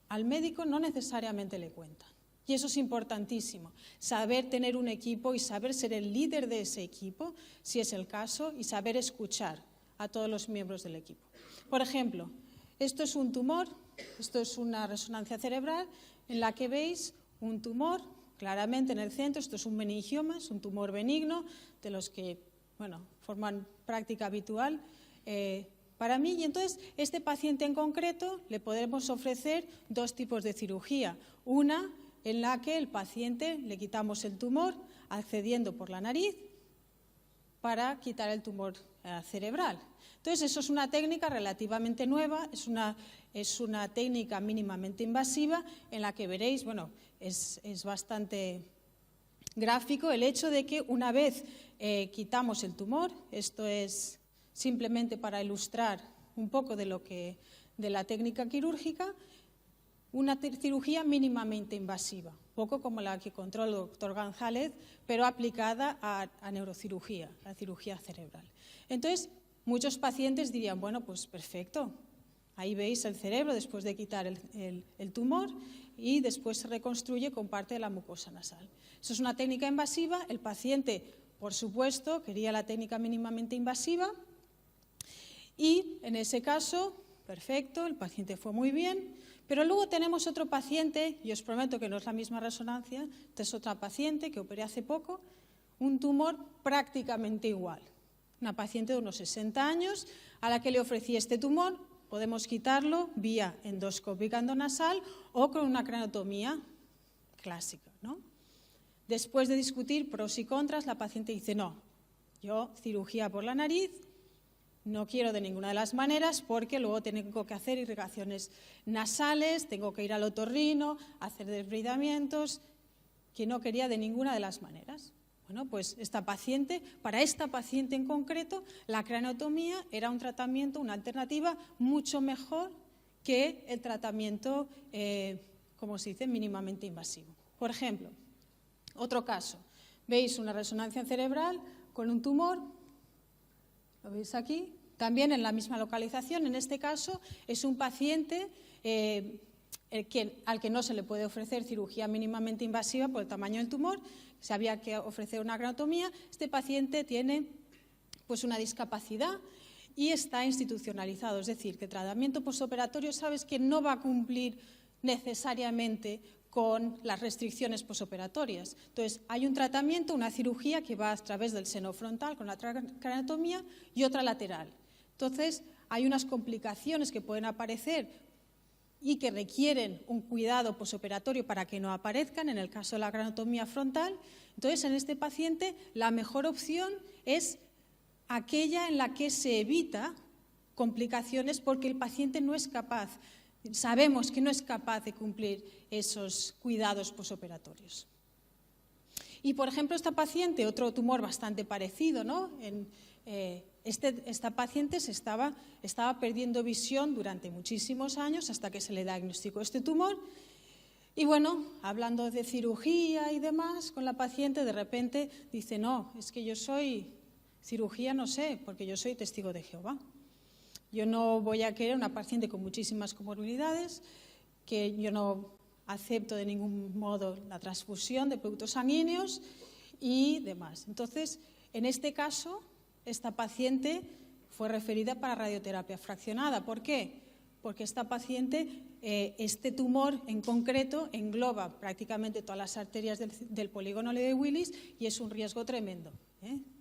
Speaker 5: al médico no necesariamente le cuentan. Y eso es importantísimo, saber tener un equipo y saber ser el líder de ese equipo, si es el caso, y saber escuchar a todos los miembros del equipo. Por ejemplo, esto es un tumor, esto es una resonancia cerebral en la que veis un tumor, claramente en el centro, esto es un meningioma, es un tumor benigno, de los que forman práctica habitual para mí. Y entonces, este paciente en concreto le podemos ofrecer dos tipos de cirugía. Una en la que el paciente le quitamos el tumor accediendo por la nariz para quitar el tumor cerebral. Entonces, eso es una técnica relativamente nueva, es una técnica mínimamente invasiva en la que veréis, es bastante gráfico el hecho de que una vez quitamos el tumor, esto es simplemente para ilustrar un poco de la técnica quirúrgica, una cirugía mínimamente invasiva, poco como la que controla el doctor González, pero aplicada a neurocirugía, a cirugía cerebral. Entonces, muchos pacientes dirían, bueno, pues perfecto, ahí veis el cerebro después de quitar el tumor y después se reconstruye con parte de la mucosa nasal. Eso es una técnica invasiva, el paciente, por supuesto, quería la técnica mínimamente invasiva y en ese caso, perfecto, el paciente fue muy bien. Pero luego tenemos otro paciente, y os prometo que no es la misma resonancia, esta es otra paciente que operé hace poco, un tumor prácticamente igual. Una paciente de unos 60 años a la que le ofrecí este tumor, podemos quitarlo vía endoscópica endonasal o con una craneotomía clásica, ¿no? Después de discutir pros y contras, la paciente dice, no, yo cirugía por la nariz, no quiero de ninguna de las maneras porque luego tengo que hacer irrigaciones nasales, tengo que ir al otorrino, hacer desbridamientos, que no quería de ninguna de las maneras. Bueno, pues para esta paciente en concreto, la craneotomía era un tratamiento, una alternativa mucho mejor que el tratamiento, como se dice, mínimamente invasivo. Por ejemplo, otro caso, veis una resonancia cerebral con un tumor. ¿Lo veis aquí? También en la misma localización. En este caso es un paciente al que no se le puede ofrecer cirugía mínimamente invasiva por el tamaño del tumor. Se había que ofrecer una craneotomía. Este paciente tiene una discapacidad y está institucionalizado. Es decir, que el tratamiento postoperatorio sabes que no va a cumplir necesariamente con las restricciones posoperatorias. Entonces, hay un tratamiento, una cirugía que va a través del seno frontal con la craneotomía y otra lateral. Entonces, hay unas complicaciones que pueden aparecer y que requieren un cuidado posoperatorio para que no aparezcan, en el caso de la craneotomía frontal. Entonces, en este paciente, la mejor opción es aquella en la que se evita complicaciones porque el paciente no es capaz. Sabemos que no es capaz de cumplir esos cuidados posoperatorios. Y, por ejemplo, esta paciente, otro tumor bastante parecido, ¿no? Esta paciente estaba perdiendo visión durante muchísimos años hasta que se le diagnosticó este tumor. Y bueno, hablando de cirugía y demás con la paciente, de repente dice, no, es que yo soy cirugía, no sé, porque yo soy testigo de Jehová. Yo no voy a querer una paciente con muchísimas comorbilidades, que yo no acepto de ningún modo la transfusión de productos sanguíneos y demás. Entonces, en este caso, esta paciente fue referida para radioterapia fraccionada. ¿Por qué? Porque esta paciente, este tumor en concreto, engloba prácticamente todas las arterias del polígono Lewy-Willis y es un riesgo tremendo,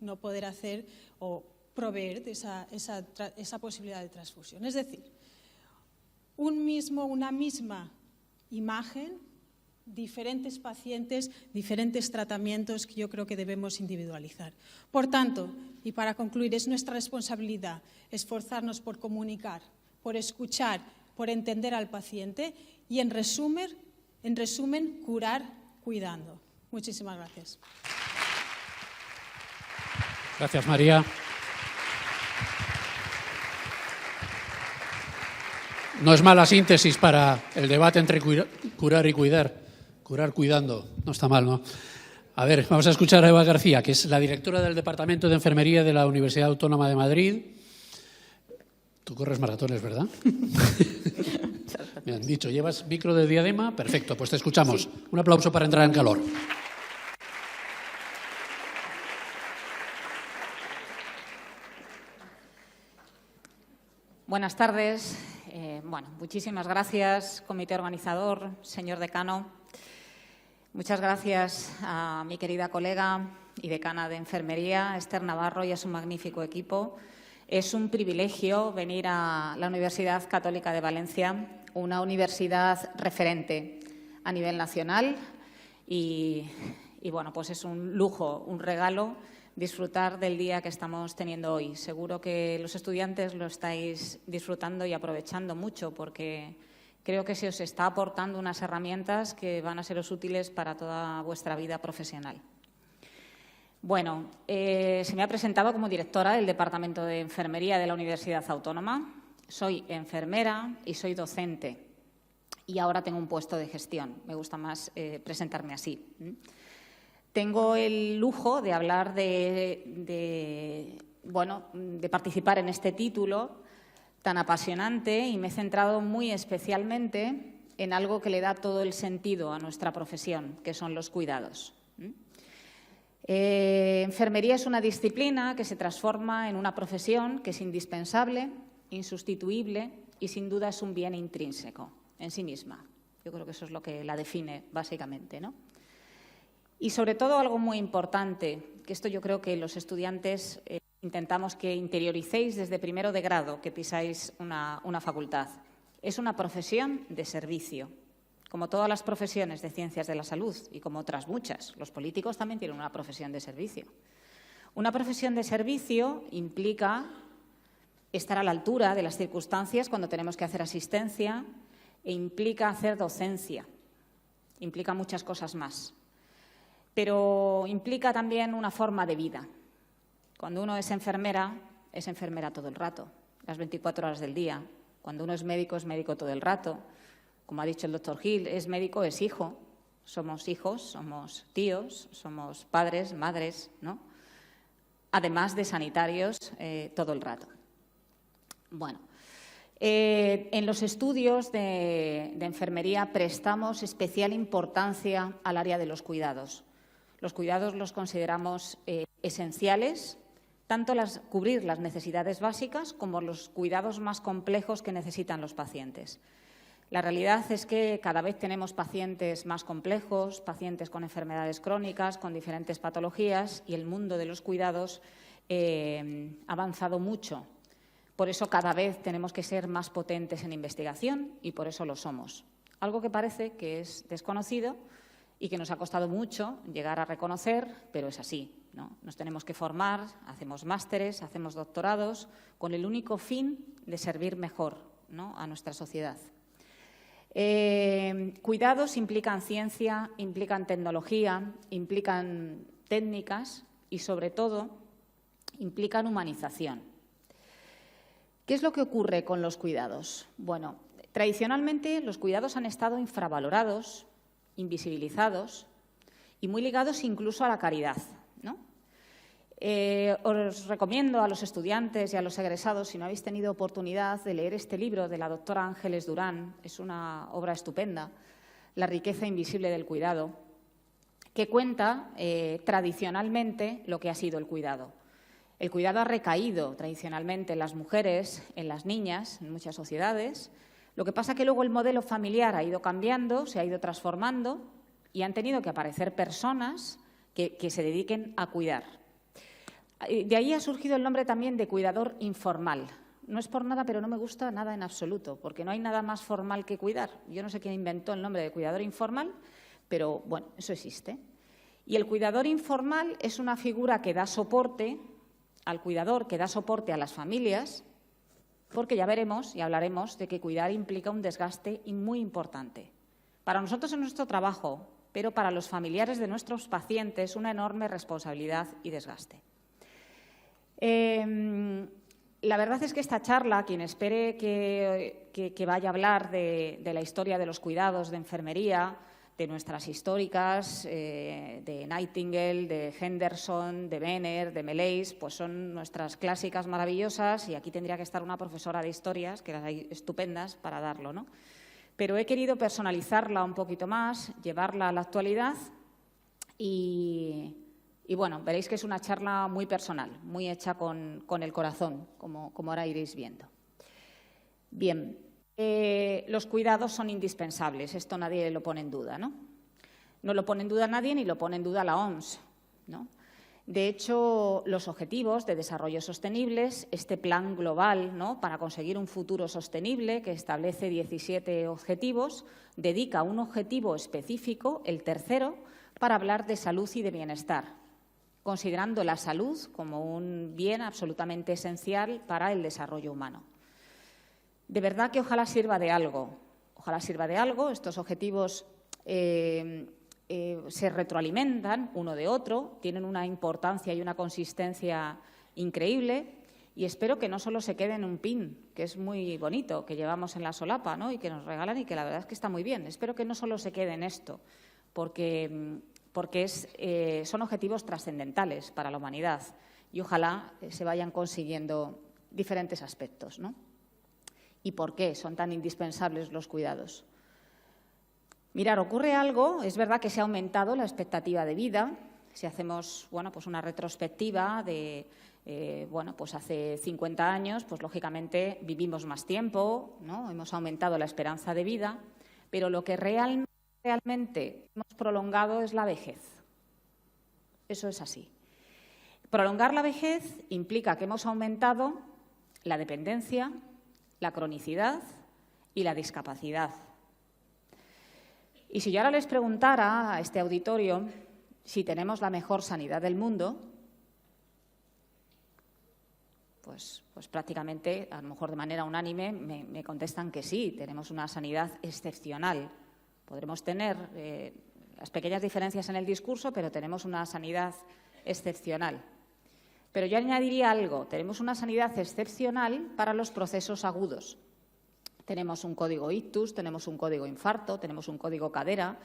Speaker 5: no poder hacer o proveer de esa posibilidad de transfusión. Es decir, una misma imagen diferentes pacientes, diferentes tratamientos que yo creo que debemos individualizar. Por tanto, y para concluir, es nuestra responsabilidad esforzarnos por comunicar, por escuchar, por entender al paciente y, en resumen, curar cuidando. Muchísimas gracias.
Speaker 2: Gracias, María. No es mala síntesis para el debate entre curar y cuidar. Curar cuidando. No está mal, ¿no? A ver, vamos a escuchar a Eva García, que es la directora del Departamento de Enfermería de la Universidad Autónoma de Madrid. Tú corres maratones, ¿verdad? Me han dicho, ¿llevas micro de diadema? Perfecto, pues te escuchamos. Sí. Un aplauso para entrar en calor.
Speaker 6: Buenas tardes. Muchísimas gracias, comité organizador, señor decano. Muchas gracias a mi querida colega y decana de Enfermería, Esther Navarro, y a su magnífico equipo. Es un privilegio venir a la Universidad Católica de Valencia, una universidad referente a nivel nacional y pues es un lujo, un regalo disfrutar del día que estamos teniendo hoy. Seguro que los estudiantes lo estáis disfrutando y aprovechando mucho porque creo que se os está aportando unas herramientas que van a seros útiles para toda vuestra vida profesional. Se me ha presentado como directora del Departamento de Enfermería de la Universidad Autónoma. Soy enfermera y soy docente y ahora tengo un puesto de gestión. Me gusta más presentarme así. Tengo el lujo de hablar de participar en este título tan apasionante y me he centrado muy especialmente en algo que le da todo el sentido a nuestra profesión, que son los cuidados. Enfermería es una disciplina que se transforma en una profesión que es indispensable, insustituible y sin duda es un bien intrínseco en sí misma. Yo creo que eso es lo que la define básicamente, ¿no? Y sobre todo algo muy importante, que esto yo creo que los estudiantes intentamos que interioricéis desde primero de grado, que pisáis una facultad. Es una profesión de servicio, como todas las profesiones de ciencias de la salud y como otras muchas. Los políticos también tienen una profesión de servicio. Una profesión de servicio implica estar a la altura de las circunstancias cuando tenemos que hacer asistencia e implica hacer docencia, implica muchas cosas más. Pero implica también una forma de vida. Cuando uno es enfermera todo el rato, las 24 horas del día. Cuando uno es médico todo el rato. Como ha dicho el doctor Gil, es médico, es hijo. Somos hijos, somos tíos, somos padres, madres, ¿no? Además de sanitarios todo el rato. En los estudios de enfermería prestamos especial importancia al área de los cuidados. Los cuidados los consideramos esenciales, tanto cubrir las necesidades básicas como los cuidados más complejos que necesitan los pacientes. La realidad es que cada vez tenemos pacientes más complejos, pacientes con enfermedades crónicas, con diferentes patologías y el mundo de los cuidados ha avanzado mucho. Por eso cada vez tenemos que ser más potentes en investigación y por eso lo somos. Algo que parece que es desconocido y que nos ha costado mucho llegar a reconocer, pero es así, ¿no? Nos tenemos que formar, hacemos másteres, hacemos doctorados, con el único fin de servir mejor, ¿no?, a nuestra sociedad. Cuidados implican ciencia, implican tecnología, implican técnicas y, sobre todo, implican humanización. ¿Qué es lo que ocurre con los cuidados? Bueno, tradicionalmente los cuidados han estado infravalorados, invisibilizados y muy ligados incluso a la caridad, ¿no? Os recomiendo a los estudiantes y a los egresados, si no habéis tenido oportunidad, de leer este libro de la doctora Ángeles Durán. Es una obra estupenda, La riqueza invisible del cuidado, que cuenta tradicionalmente lo que ha sido el cuidado. El cuidado ha recaído tradicionalmente en las mujeres, en las niñas, en muchas sociedades. Lo que pasa es que luego el modelo familiar ha ido cambiando, se ha ido transformando y han tenido que aparecer personas que se dediquen a cuidar. De ahí ha surgido el nombre también de cuidador informal. No es por nada, pero no me gusta nada en absoluto, porque no hay nada más formal que cuidar. Yo no sé quién inventó el nombre de cuidador informal, pero bueno, eso existe. Y el cuidador informal es una figura que da soporte al cuidador, que da soporte a las familias, porque ya veremos y hablaremos de que cuidar implica un desgaste muy importante. Para nosotros en nuestro trabajo, pero para los familiares de nuestros pacientes, una enorme responsabilidad y desgaste. La verdad es que esta charla, quien espere que vaya a hablar de la historia de los cuidados de enfermería, de nuestras históricas, de Nightingale, de Henderson, de Benner, de Mellais, pues son nuestras clásicas maravillosas y aquí tendría que estar una profesora de historias, que las hay estupendas para darlo, ¿no? Pero he querido personalizarla un poquito más, llevarla a la actualidad y bueno, veréis que es una charla muy personal, muy hecha con el corazón, como ahora iréis viendo. Bien. Los cuidados son indispensables, esto nadie lo pone en duda, ¿no? No lo pone en duda nadie ni lo pone en duda la OMS, ¿no? De hecho, los objetivos de desarrollo sostenibles, este plan global, ¿no?, para conseguir un futuro sostenible que establece 17 objetivos, dedica un objetivo específico, el tercero, para hablar de salud y de bienestar, considerando la salud como un bien absolutamente esencial para el desarrollo humano. De verdad que ojalá sirva de algo. Ojalá sirva de algo. Estos objetivos se retroalimentan uno de otro, tienen una importancia y una consistencia increíble y espero que no solo se quede en un pin, que es muy bonito, que llevamos en la solapa, ¿no?, y que nos regalan y que la verdad es que está muy bien. Espero que no solo se quede en esto, porque son objetivos trascendentales para la humanidad y ojalá se vayan consiguiendo diferentes aspectos, ¿no? ¿Y por qué son tan indispensables los cuidados? Mirar, ocurre algo, es verdad que se ha aumentado la expectativa de vida. Si hacemos, bueno, pues una retrospectiva de, bueno, pues hace 50 años, pues lógicamente vivimos más tiempo, ¿no? Hemos aumentado la esperanza de vida, pero lo que realmente hemos prolongado es la vejez. Eso es así. Prolongar la vejez implica que hemos aumentado la dependencia, la cronicidad y la discapacidad. Y si yo ahora les preguntara a este auditorio si tenemos la mejor sanidad del mundo, pues prácticamente, a lo mejor de manera unánime, me contestan que sí, tenemos una sanidad excepcional. Podremos tener las pequeñas diferencias en el discurso, pero tenemos una sanidad excepcional. Pero yo añadiría algo, tenemos una sanidad excepcional para los procesos agudos. Tenemos un código ictus, tenemos un código infarto, tenemos un código cadera,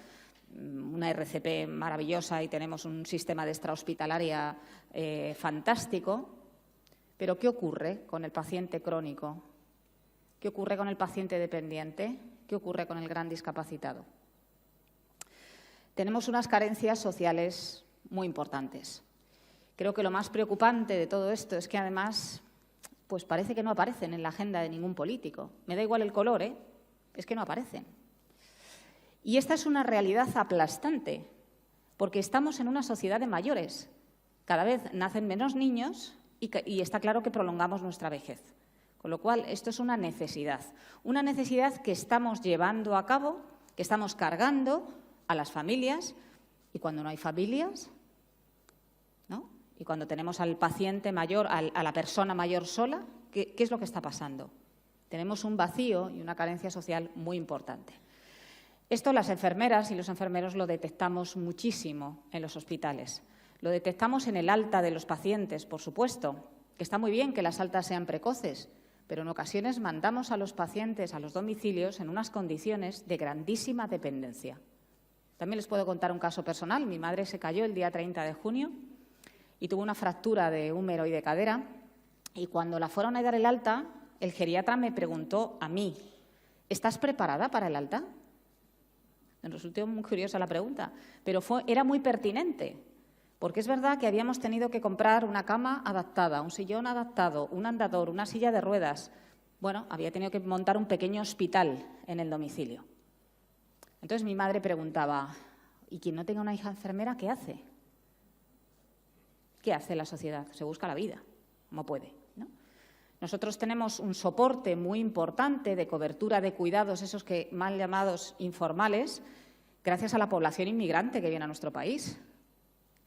Speaker 6: una RCP maravillosa y tenemos un sistema de extrahospitalaria fantástico. Pero ¿qué ocurre con el paciente crónico? ¿Qué ocurre con el paciente dependiente? ¿Qué ocurre con el gran discapacitado? Tenemos unas carencias sociales muy importantes. Creo que lo más preocupante de todo esto es que, además, pues parece que no aparecen en la agenda de ningún político. Me da igual el color, es que no aparecen. Y esta es una realidad aplastante, porque estamos en una sociedad de mayores. Cada vez nacen menos niños y está claro que prolongamos nuestra vejez. Con lo cual, esto es una necesidad que estamos llevando a cabo, que estamos cargando a las familias, y cuando no hay familias, ¿no?, y cuando tenemos al paciente mayor, a la persona mayor sola, ¿qué es lo que está pasando? Tenemos un vacío y una carencia social muy importante. Esto las enfermeras y los enfermeros lo detectamos muchísimo en los hospitales. Lo detectamos en el alta de los pacientes, por supuesto, que está muy bien que las altas sean precoces, pero en ocasiones mandamos a los pacientes a los domicilios en unas condiciones de grandísima dependencia. También les puedo contar un caso personal. Mi madre se cayó el día 30 de junio y tuvo una fractura de húmero y de cadera, y cuando la fueron a dar el alta, el geriatra me preguntó a mí: ¿estás preparada para el alta? Me resultó muy curiosa la pregunta, pero era muy pertinente, porque es verdad que habíamos tenido que comprar una cama adaptada, un sillón adaptado, un andador, una silla de ruedas. Bueno, había tenido que montar un pequeño hospital en el domicilio. Entonces mi madre preguntaba: ¿y quien no tenga una hija enfermera, qué hace? ¿Qué hace la sociedad? Se busca la vida, como puede, ¿no? Nosotros tenemos un soporte muy importante de cobertura de cuidados, esos que mal llamados informales, gracias a la población inmigrante que viene a nuestro país.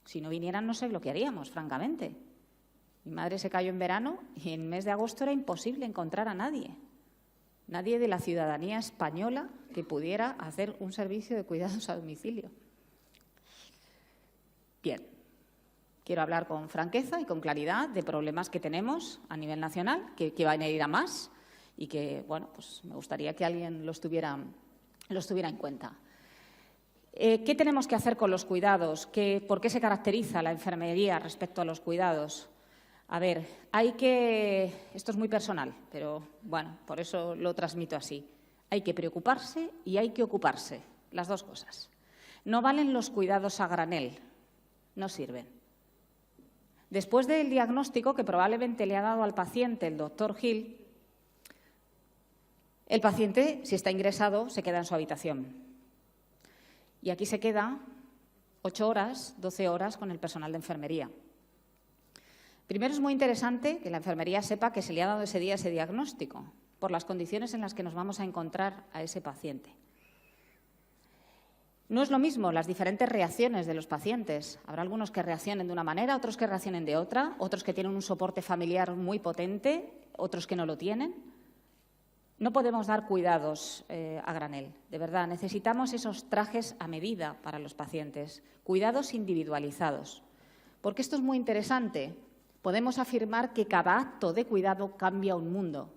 Speaker 6: Si no vinieran, no sé lo que haríamos, francamente. Mi madre se cayó en verano y en el mes de agosto era imposible encontrar a nadie. Nadie de la ciudadanía española que pudiera hacer un servicio de cuidados a domicilio. Bien, quiero hablar con franqueza y con claridad de problemas que tenemos a nivel nacional, que van a ir a más y que, bueno, pues me gustaría que alguien los tuviera en cuenta. ¿Qué tenemos que hacer con los cuidados? ¿Por qué se caracteriza la enfermería respecto a los cuidados? A ver, esto es muy personal, pero bueno, por eso lo transmito así. Hay que preocuparse y hay que ocuparse, las dos cosas. No valen los cuidados a granel, no sirven. Después del diagnóstico que probablemente le ha dado al paciente el doctor Gil, el paciente, si está ingresado, se queda en su habitación. Y aquí se queda 8 horas, 12 horas con el personal de enfermería. Primero, es muy interesante que la enfermería sepa que se le ha dado ese día ese diagnóstico, por las condiciones en las que nos vamos a encontrar a ese paciente. No es lo mismo las diferentes reacciones de los pacientes. Habrá algunos que reaccionen de una manera, otros que reaccionen de otra, otros que tienen un soporte familiar muy potente, otros que no lo tienen. No podemos dar cuidados a granel, de verdad. Necesitamos esos trajes a medida para los pacientes, cuidados individualizados. Porque esto es muy interesante. Podemos afirmar que cada acto de cuidado cambia un mundo.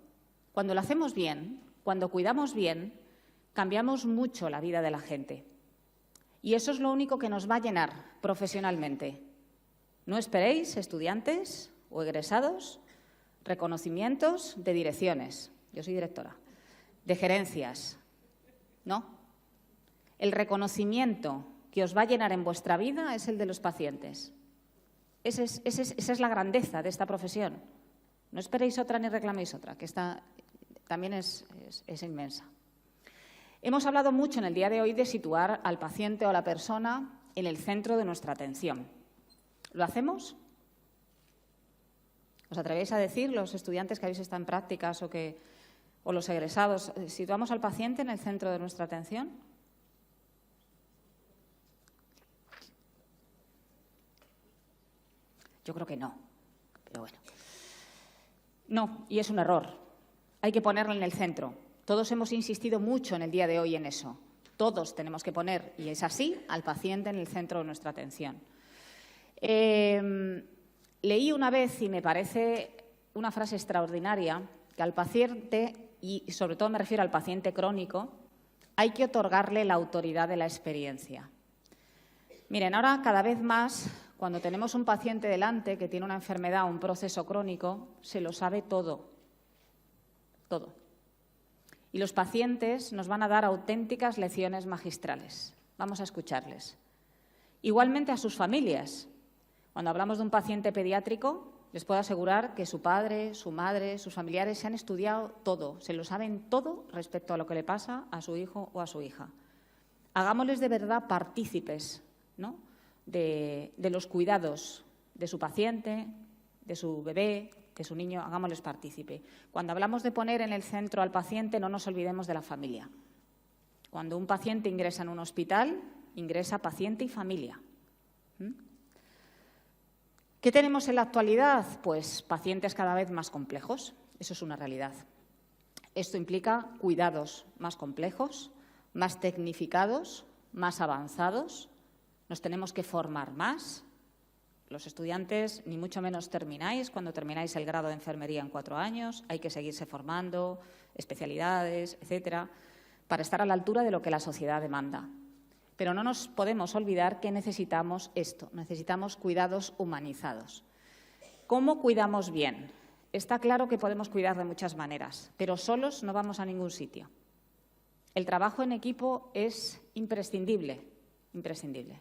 Speaker 6: Cuando lo hacemos bien, cuando cuidamos bien, cambiamos mucho la vida de la gente. Y eso es lo único que nos va a llenar profesionalmente. No esperéis, estudiantes o egresados, reconocimientos de direcciones. Yo soy directora. De gerencias. No. El reconocimiento que os va a llenar en vuestra vida es el de los pacientes. Esa es la grandeza de esta profesión. No esperéis otra ni reclaméis otra, que esta también es inmensa. Hemos hablado mucho en el día de hoy de situar al paciente o a la persona en el centro de nuestra atención. ¿Lo hacemos? ¿Os atrevéis a decir, los estudiantes que habéis estado en prácticas o los egresados, situamos al paciente en el centro de nuestra atención? Yo creo que no, pero bueno. No, y es un error. Hay que ponerlo en el centro. Todos hemos insistido mucho en el día de hoy en eso. Todos tenemos que poner, y es así, al paciente en el centro de nuestra atención. Leí una vez, y me parece una frase extraordinaria, que al paciente, y sobre todo me refiero al paciente crónico, hay que otorgarle la autoridad de la experiencia. Miren, ahora cada vez más, cuando tenemos un paciente delante que tiene una enfermedad o un proceso crónico, se lo sabe todo. Todo. Y los pacientes nos van a dar auténticas lecciones magistrales. Vamos a escucharles. Igualmente a sus familias. Cuando hablamos de un paciente pediátrico, les puedo asegurar que su padre, su madre, sus familiares se han estudiado todo, se lo saben todo respecto a lo que le pasa a su hijo o a su hija. Hagámosles de verdad partícipes, ¿no?, de los cuidados de su paciente, de su bebé, de su niño, hagámosles partícipe. Cuando hablamos de poner en el centro al paciente, no nos olvidemos de la familia. Cuando un paciente ingresa en un hospital, ingresa paciente y familia. ¿Qué tenemos en la actualidad? Pues pacientes cada vez más complejos. Eso es una realidad. Esto implica cuidados más complejos, más tecnificados, más avanzados. Nos tenemos que formar más. Los estudiantes ni mucho menos termináis cuando termináis el grado de enfermería en 4 años. Hay que seguirse formando, especialidades, etcétera, para estar a la altura de lo que la sociedad demanda. Pero no nos podemos olvidar que necesitamos esto, necesitamos cuidados humanizados. ¿Cómo cuidamos bien? Está claro que podemos cuidar de muchas maneras, pero solos no vamos a ningún sitio. El trabajo en equipo es imprescindible, imprescindible.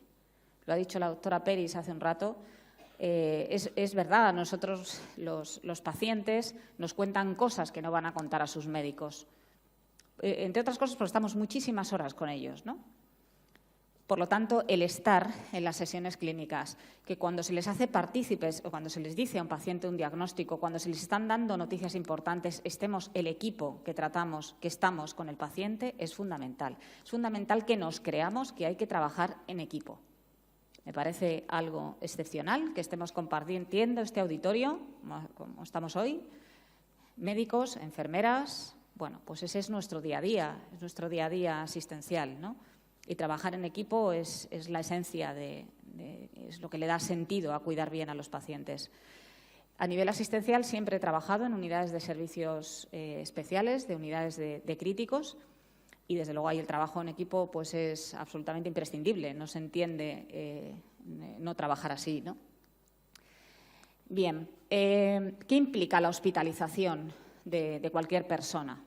Speaker 6: Lo ha dicho la doctora Peris hace un rato. Es verdad, nosotros los pacientes nos cuentan cosas que no van a contar a sus médicos. Entre otras cosas porque estamos muchísimas horas con ellos, ¿no? Por lo tanto, el estar en las sesiones clínicas, que cuando se les hace partícipes o cuando se les dice a un paciente un diagnóstico, cuando se les están dando noticias importantes, estemos el equipo que tratamos, que estamos con el paciente, es fundamental. Es fundamental que nos creamos que hay que trabajar en equipo. Me parece algo excepcional que estemos compartiendo este auditorio, como estamos hoy, médicos, enfermeras. Bueno, pues ese es nuestro día a día asistencial, ¿no? Y trabajar en equipo es la esencia, es lo que le da sentido a cuidar bien a los pacientes. A nivel asistencial siempre he trabajado en unidades de servicios especiales, de unidades de críticos, y desde luego ahí el trabajo en equipo pues es absolutamente imprescindible. No se entiende no trabajar así, ¿no? Bien, ¿qué implica la hospitalización de cualquier persona?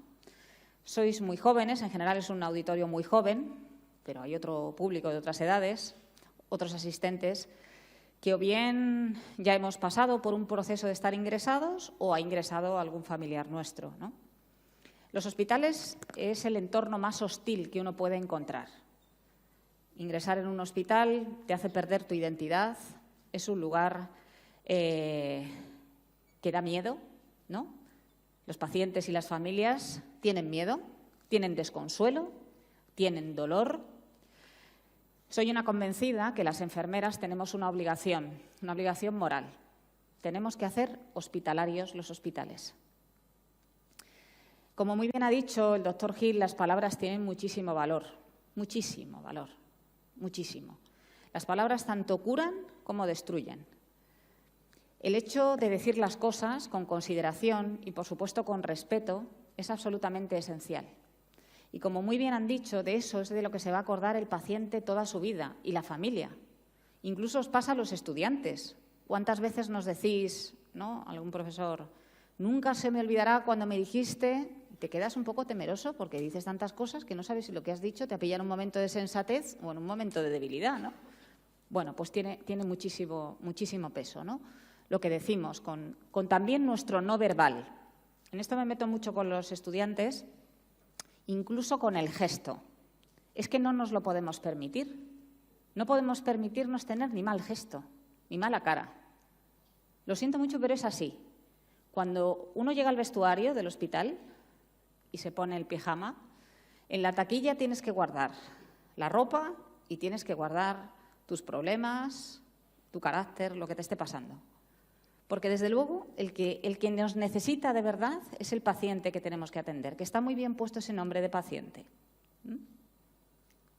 Speaker 6: Sois muy jóvenes, en general es un auditorio muy joven, pero hay otro público de otras edades, otros asistentes, que o bien ya hemos pasado por un proceso de estar ingresados o ha ingresado algún familiar nuestro, ¿no? Los hospitales es el entorno más hostil que uno puede encontrar. Ingresar en un hospital te hace perder tu identidad, es un lugar que da miedo, ¿no? Los pacientes y las familias tienen miedo, tienen desconsuelo, tienen dolor. Soy una convencida que las enfermeras tenemos una obligación moral. Tenemos que hacer hospitalarios los hospitales. Como muy bien ha dicho el doctor Gil, las palabras tienen muchísimo valor, muchísimo valor, muchísimo. Las palabras tanto curan como destruyen. El hecho de decir las cosas con consideración y, por supuesto, con respeto es absolutamente esencial. Y como muy bien han dicho, de eso es de lo que se va a acordar el paciente toda su vida y la familia. Incluso os pasa a los estudiantes. ¿Cuántas veces nos decís, ¿no?, algún profesor, nunca se me olvidará cuando me dijiste? Te quedas un poco temeroso porque dices tantas cosas que no sabes si lo que has dicho te ha pillado en un momento de sensatez o en un momento de debilidad, ¿no? Bueno, pues tiene muchísimo peso, ¿no?, lo que decimos, con también nuestro no verbal. En esto me meto mucho con los estudiantes, incluso con el gesto. Es que no nos lo podemos permitir. No podemos permitirnos tener ni mal gesto, ni mala cara. Lo siento mucho, pero es así. Cuando uno llega al vestuario del hospital y se pone el pijama, en la taquilla tienes que guardar la ropa y tienes que guardar tus problemas, tu carácter, lo que te esté pasando. Porque, desde luego, el que nos necesita de verdad es el paciente que tenemos que atender, que está muy bien puesto ese nombre de paciente.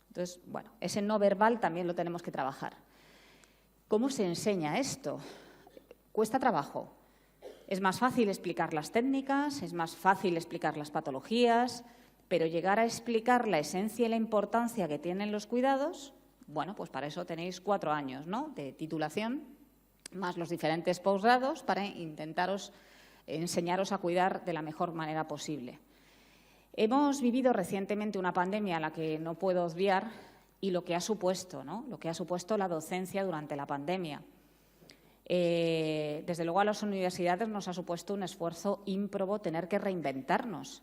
Speaker 6: Entonces, bueno, ese no verbal también lo tenemos que trabajar. ¿Cómo se enseña esto? Cuesta trabajo. Es más fácil explicar las técnicas, es más fácil explicar las patologías, pero llegar a explicar la esencia y la importancia que tienen los cuidados, bueno, pues para eso tenéis 4 años, ¿no?, de titulación, más los diferentes posgrados para enseñaros a cuidar de la mejor manera posible. Hemos vivido recientemente una pandemia a la que no puedo obviar y lo que ha supuesto, ¿no?, lo que ha supuesto la docencia durante la pandemia. Desde luego a las universidades nos ha supuesto un esfuerzo ímprobo tener que reinventarnos,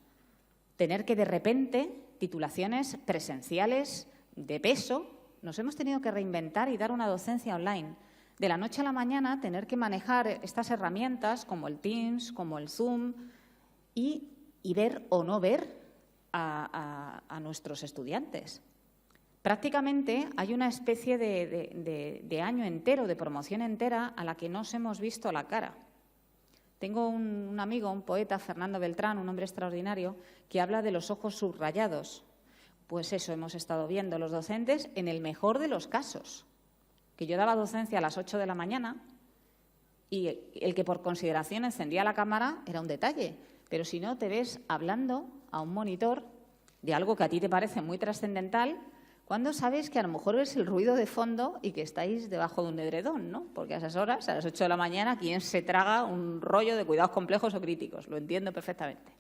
Speaker 6: tener que de repente titulaciones presenciales de peso, nos hemos tenido que reinventar y dar una docencia online. De la noche a la mañana tener que manejar estas herramientas como el Teams, como el Zoom y ver o no ver a nuestros estudiantes. Prácticamente hay una especie de año entero, de promoción entera a la que nos hemos visto la cara. Tengo un amigo, un poeta, Fernando Beltrán, un hombre extraordinario, que habla de los ojos subrayados. Pues eso hemos estado viendo los docentes en el mejor de los casos. Que yo daba docencia a las 8 de la mañana y el que por consideración encendía la cámara era un detalle. Pero si no, te ves hablando a un monitor de algo que a ti te parece muy trascendental, cuando sabes que a lo mejor es el ruido de fondo y que estáis debajo de un edredón, ¿no? Porque a esas horas, a las 8 de la mañana, ¿quién se traga un rollo de cuidados complejos o críticos? Lo entiendo perfectamente.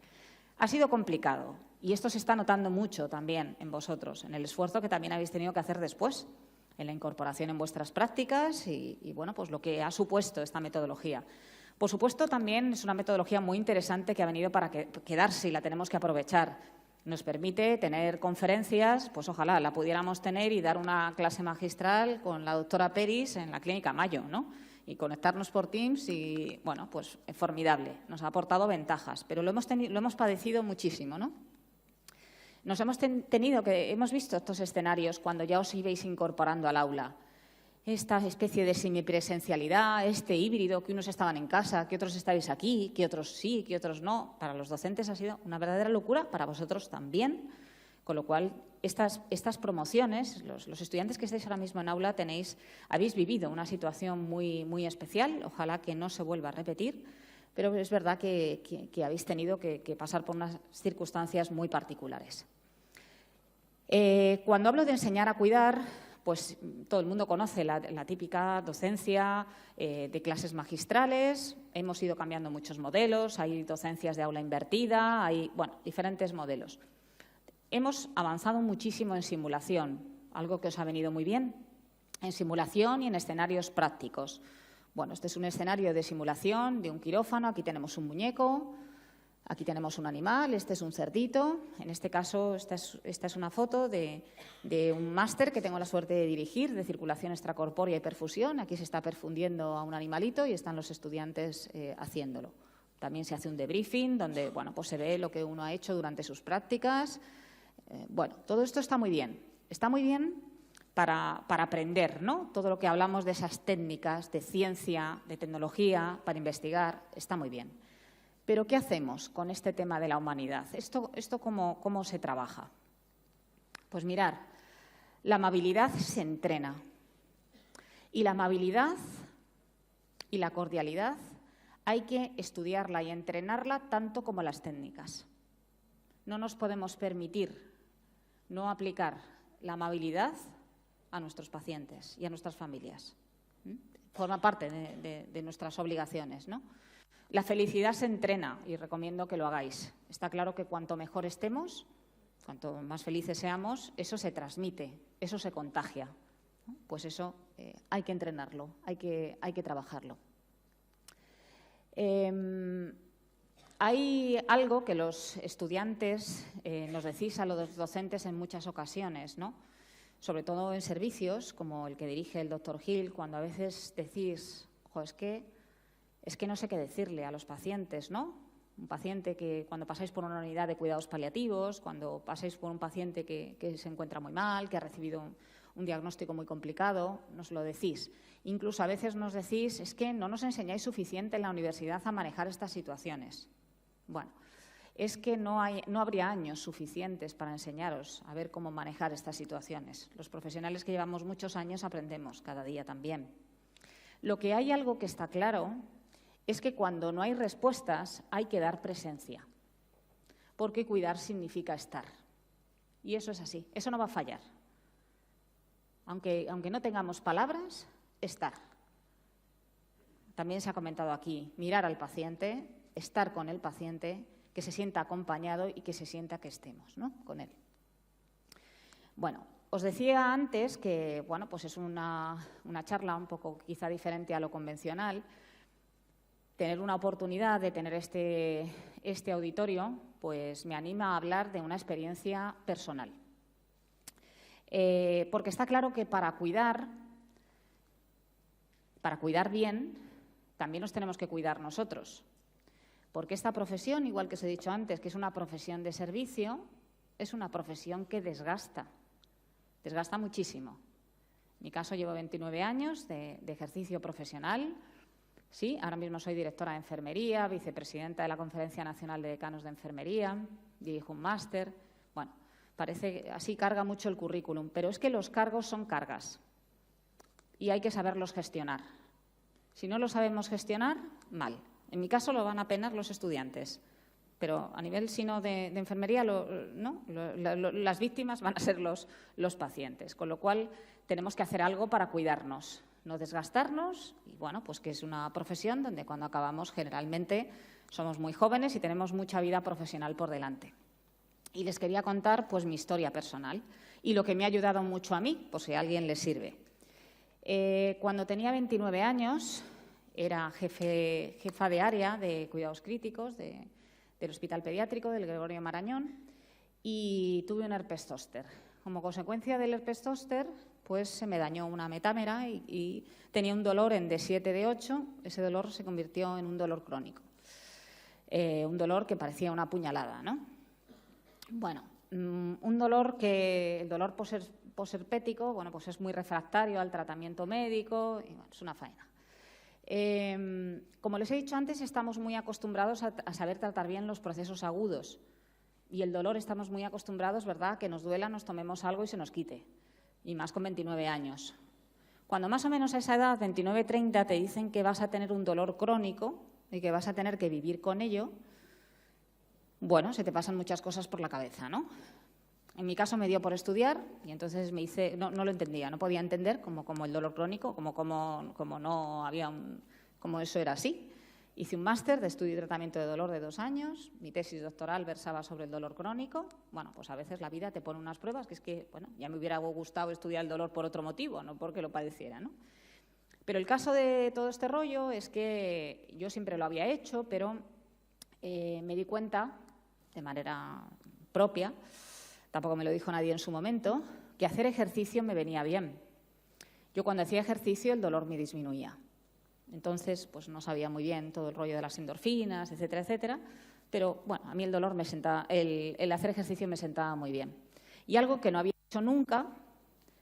Speaker 6: Ha sido complicado y esto se está notando mucho también en vosotros, en el esfuerzo que también habéis tenido que hacer después, en la incorporación en vuestras prácticas y bueno, pues lo que ha supuesto esta metodología. Por supuesto, también es una metodología muy interesante que ha venido para quedarse y la tenemos que aprovechar. Nos permite tener conferencias, pues ojalá la pudiéramos tener y dar una clase magistral con la doctora Peris en la Clínica Mayo, ¿no? Y conectarnos por Teams y, bueno, pues formidable. Nos ha aportado ventajas, pero lo hemos padecido muchísimo, ¿no? Hemos visto estos escenarios cuando ya os ibais incorporando al aula. Esta especie de semipresencialidad, este híbrido, que unos estaban en casa, que otros estabais aquí, que otros sí, que otros no. Para los docentes ha sido una verdadera locura, para vosotros también. Con lo cual, estas promociones, los estudiantes que estáis ahora mismo en aula, habéis vivido una situación muy, muy especial. Ojalá que no se vuelva a repetir, pero es verdad que habéis tenido que pasar por unas circunstancias muy particulares. Cuando hablo de enseñar a cuidar, pues todo el mundo conoce la típica docencia de clases magistrales. Hemos ido cambiando muchos modelos, hay docencias de aula invertida, hay diferentes modelos. Hemos avanzado muchísimo en simulación, algo que os ha venido muy bien, en simulación y en escenarios prácticos. Bueno, este es un escenario de simulación de un quirófano, aquí tenemos un muñeco, aquí tenemos un animal, este es un cerdito. En este caso, esta es una foto de un máster que tengo la suerte de dirigir, de circulación extracorpórea y perfusión. Aquí se está perfundiendo a un animalito y están los estudiantes haciéndolo. También se hace un debriefing donde pues se ve lo que uno ha hecho durante sus prácticas. Todo esto está muy bien. Está muy bien para aprender, ¿no? Todo lo que hablamos de esas técnicas de ciencia, de tecnología, para investigar, está muy bien. Pero, ¿qué hacemos con este tema de la humanidad? ¿Esto cómo se trabaja? Pues mirar, la amabilidad se entrena. Y la amabilidad y la cordialidad hay que estudiarla y entrenarla tanto como las técnicas. No nos podemos permitir no aplicar la amabilidad a nuestros pacientes y a nuestras familias. Forma parte de nuestras obligaciones, ¿no? La felicidad se entrena y recomiendo que lo hagáis. Está claro que cuanto mejor estemos, cuanto más felices seamos, eso se transmite, eso se contagia. Pues eso hay que entrenarlo, hay que trabajarlo. Hay algo que los estudiantes nos decís a los docentes en muchas ocasiones, ¿no? Sobre todo en servicios como el que dirige el doctor Gil, cuando a veces decís, es que no sé qué decirle a los pacientes, ¿no? Un paciente que cuando pasáis por una unidad de cuidados paliativos, cuando pasáis por un paciente que se encuentra muy mal, que ha recibido un diagnóstico muy complicado, nos lo decís. Incluso a veces nos decís, es que no nos enseñáis suficiente en la universidad a manejar estas situaciones. Bueno, es que no habría años suficientes para enseñaros a ver cómo manejar estas situaciones. Los profesionales que llevamos muchos años aprendemos cada día también. Lo que hay algo que está claro es que cuando no hay respuestas hay que dar presencia, porque cuidar significa estar. Y eso es así, eso no va a fallar. Aunque no tengamos palabras, estar. También se ha comentado aquí, mirar al paciente, estar con el paciente, que se sienta acompañado y que se sienta que estemos, ¿no?, con él. Bueno, os decía antes que pues es una charla un poco quizá diferente a lo convencional. Tener una oportunidad de tener este auditorio, pues me anima a hablar de una experiencia personal. Porque está claro que para cuidar bien, también nos tenemos que cuidar nosotros. Porque esta profesión, igual que os he dicho antes, que es una profesión de servicio, es una profesión que desgasta muchísimo. En mi caso llevo 29 años de ejercicio profesional. Sí, ahora mismo soy directora de enfermería, vicepresidenta de la Conferencia Nacional de Decanos de Enfermería, dirijo un máster. Bueno, parece así carga mucho el currículum, pero es que los cargos son cargas y hay que saberlos gestionar. Si no lo sabemos gestionar, mal. En mi caso lo van a penar los estudiantes, pero a nivel sino de enfermería las víctimas van a ser los pacientes, con lo cual tenemos que hacer algo para cuidarnos, no desgastarnos y pues que es una profesión donde cuando acabamos generalmente somos muy jóvenes y tenemos mucha vida profesional por delante. Y les quería contar pues mi historia personal y lo que me ha ayudado mucho a mí, por si a alguien le sirve. Cuando tenía 29 años era jefa de área de cuidados críticos del Hospital Pediátrico del Gregorio Marañón y tuve un herpes zóster. Como consecuencia del herpes zóster, pues se me dañó una metámera y tenía un dolor en D7, D8. Ese dolor se convirtió en un dolor crónico. Un dolor que parecía una puñalada, ¿no? Bueno, un dolor el dolor posherpético, bueno, pues es muy refractario al tratamiento médico y bueno, es una faena. Como les he dicho antes, estamos muy acostumbrados a saber tratar bien los procesos agudos y el dolor estamos muy acostumbrados, ¿verdad?, que nos duela, nos tomemos algo y se nos quite, y más con 29 años. Cuando más o menos a esa edad, 29, 30, te dicen que vas a tener un dolor crónico y que vas a tener que vivir con ello, bueno, se te pasan muchas cosas por la cabeza, ¿no? En mi caso me dio por estudiar y entonces no lo entendía, no podía entender como el dolor crónico, como eso era así. Hice un máster de estudio y tratamiento de dolor de 2 años, mi tesis doctoral versaba sobre el dolor crónico. Bueno, pues a veces la vida te pone unas pruebas que es que, bueno, ya me hubiera gustado estudiar el dolor por otro motivo, no porque lo padeciera, ¿no? Pero el caso de todo este rollo es que yo siempre lo había hecho, pero me di cuenta, de manera propia, tampoco me lo dijo nadie en su momento, que hacer ejercicio me venía bien. Yo cuando hacía ejercicio el dolor me disminuía. Entonces, pues no sabía muy bien todo el rollo de las endorfinas, etcétera, etcétera, pero bueno, a mí el hacer ejercicio me sentaba muy bien. Y algo que no había hecho nunca,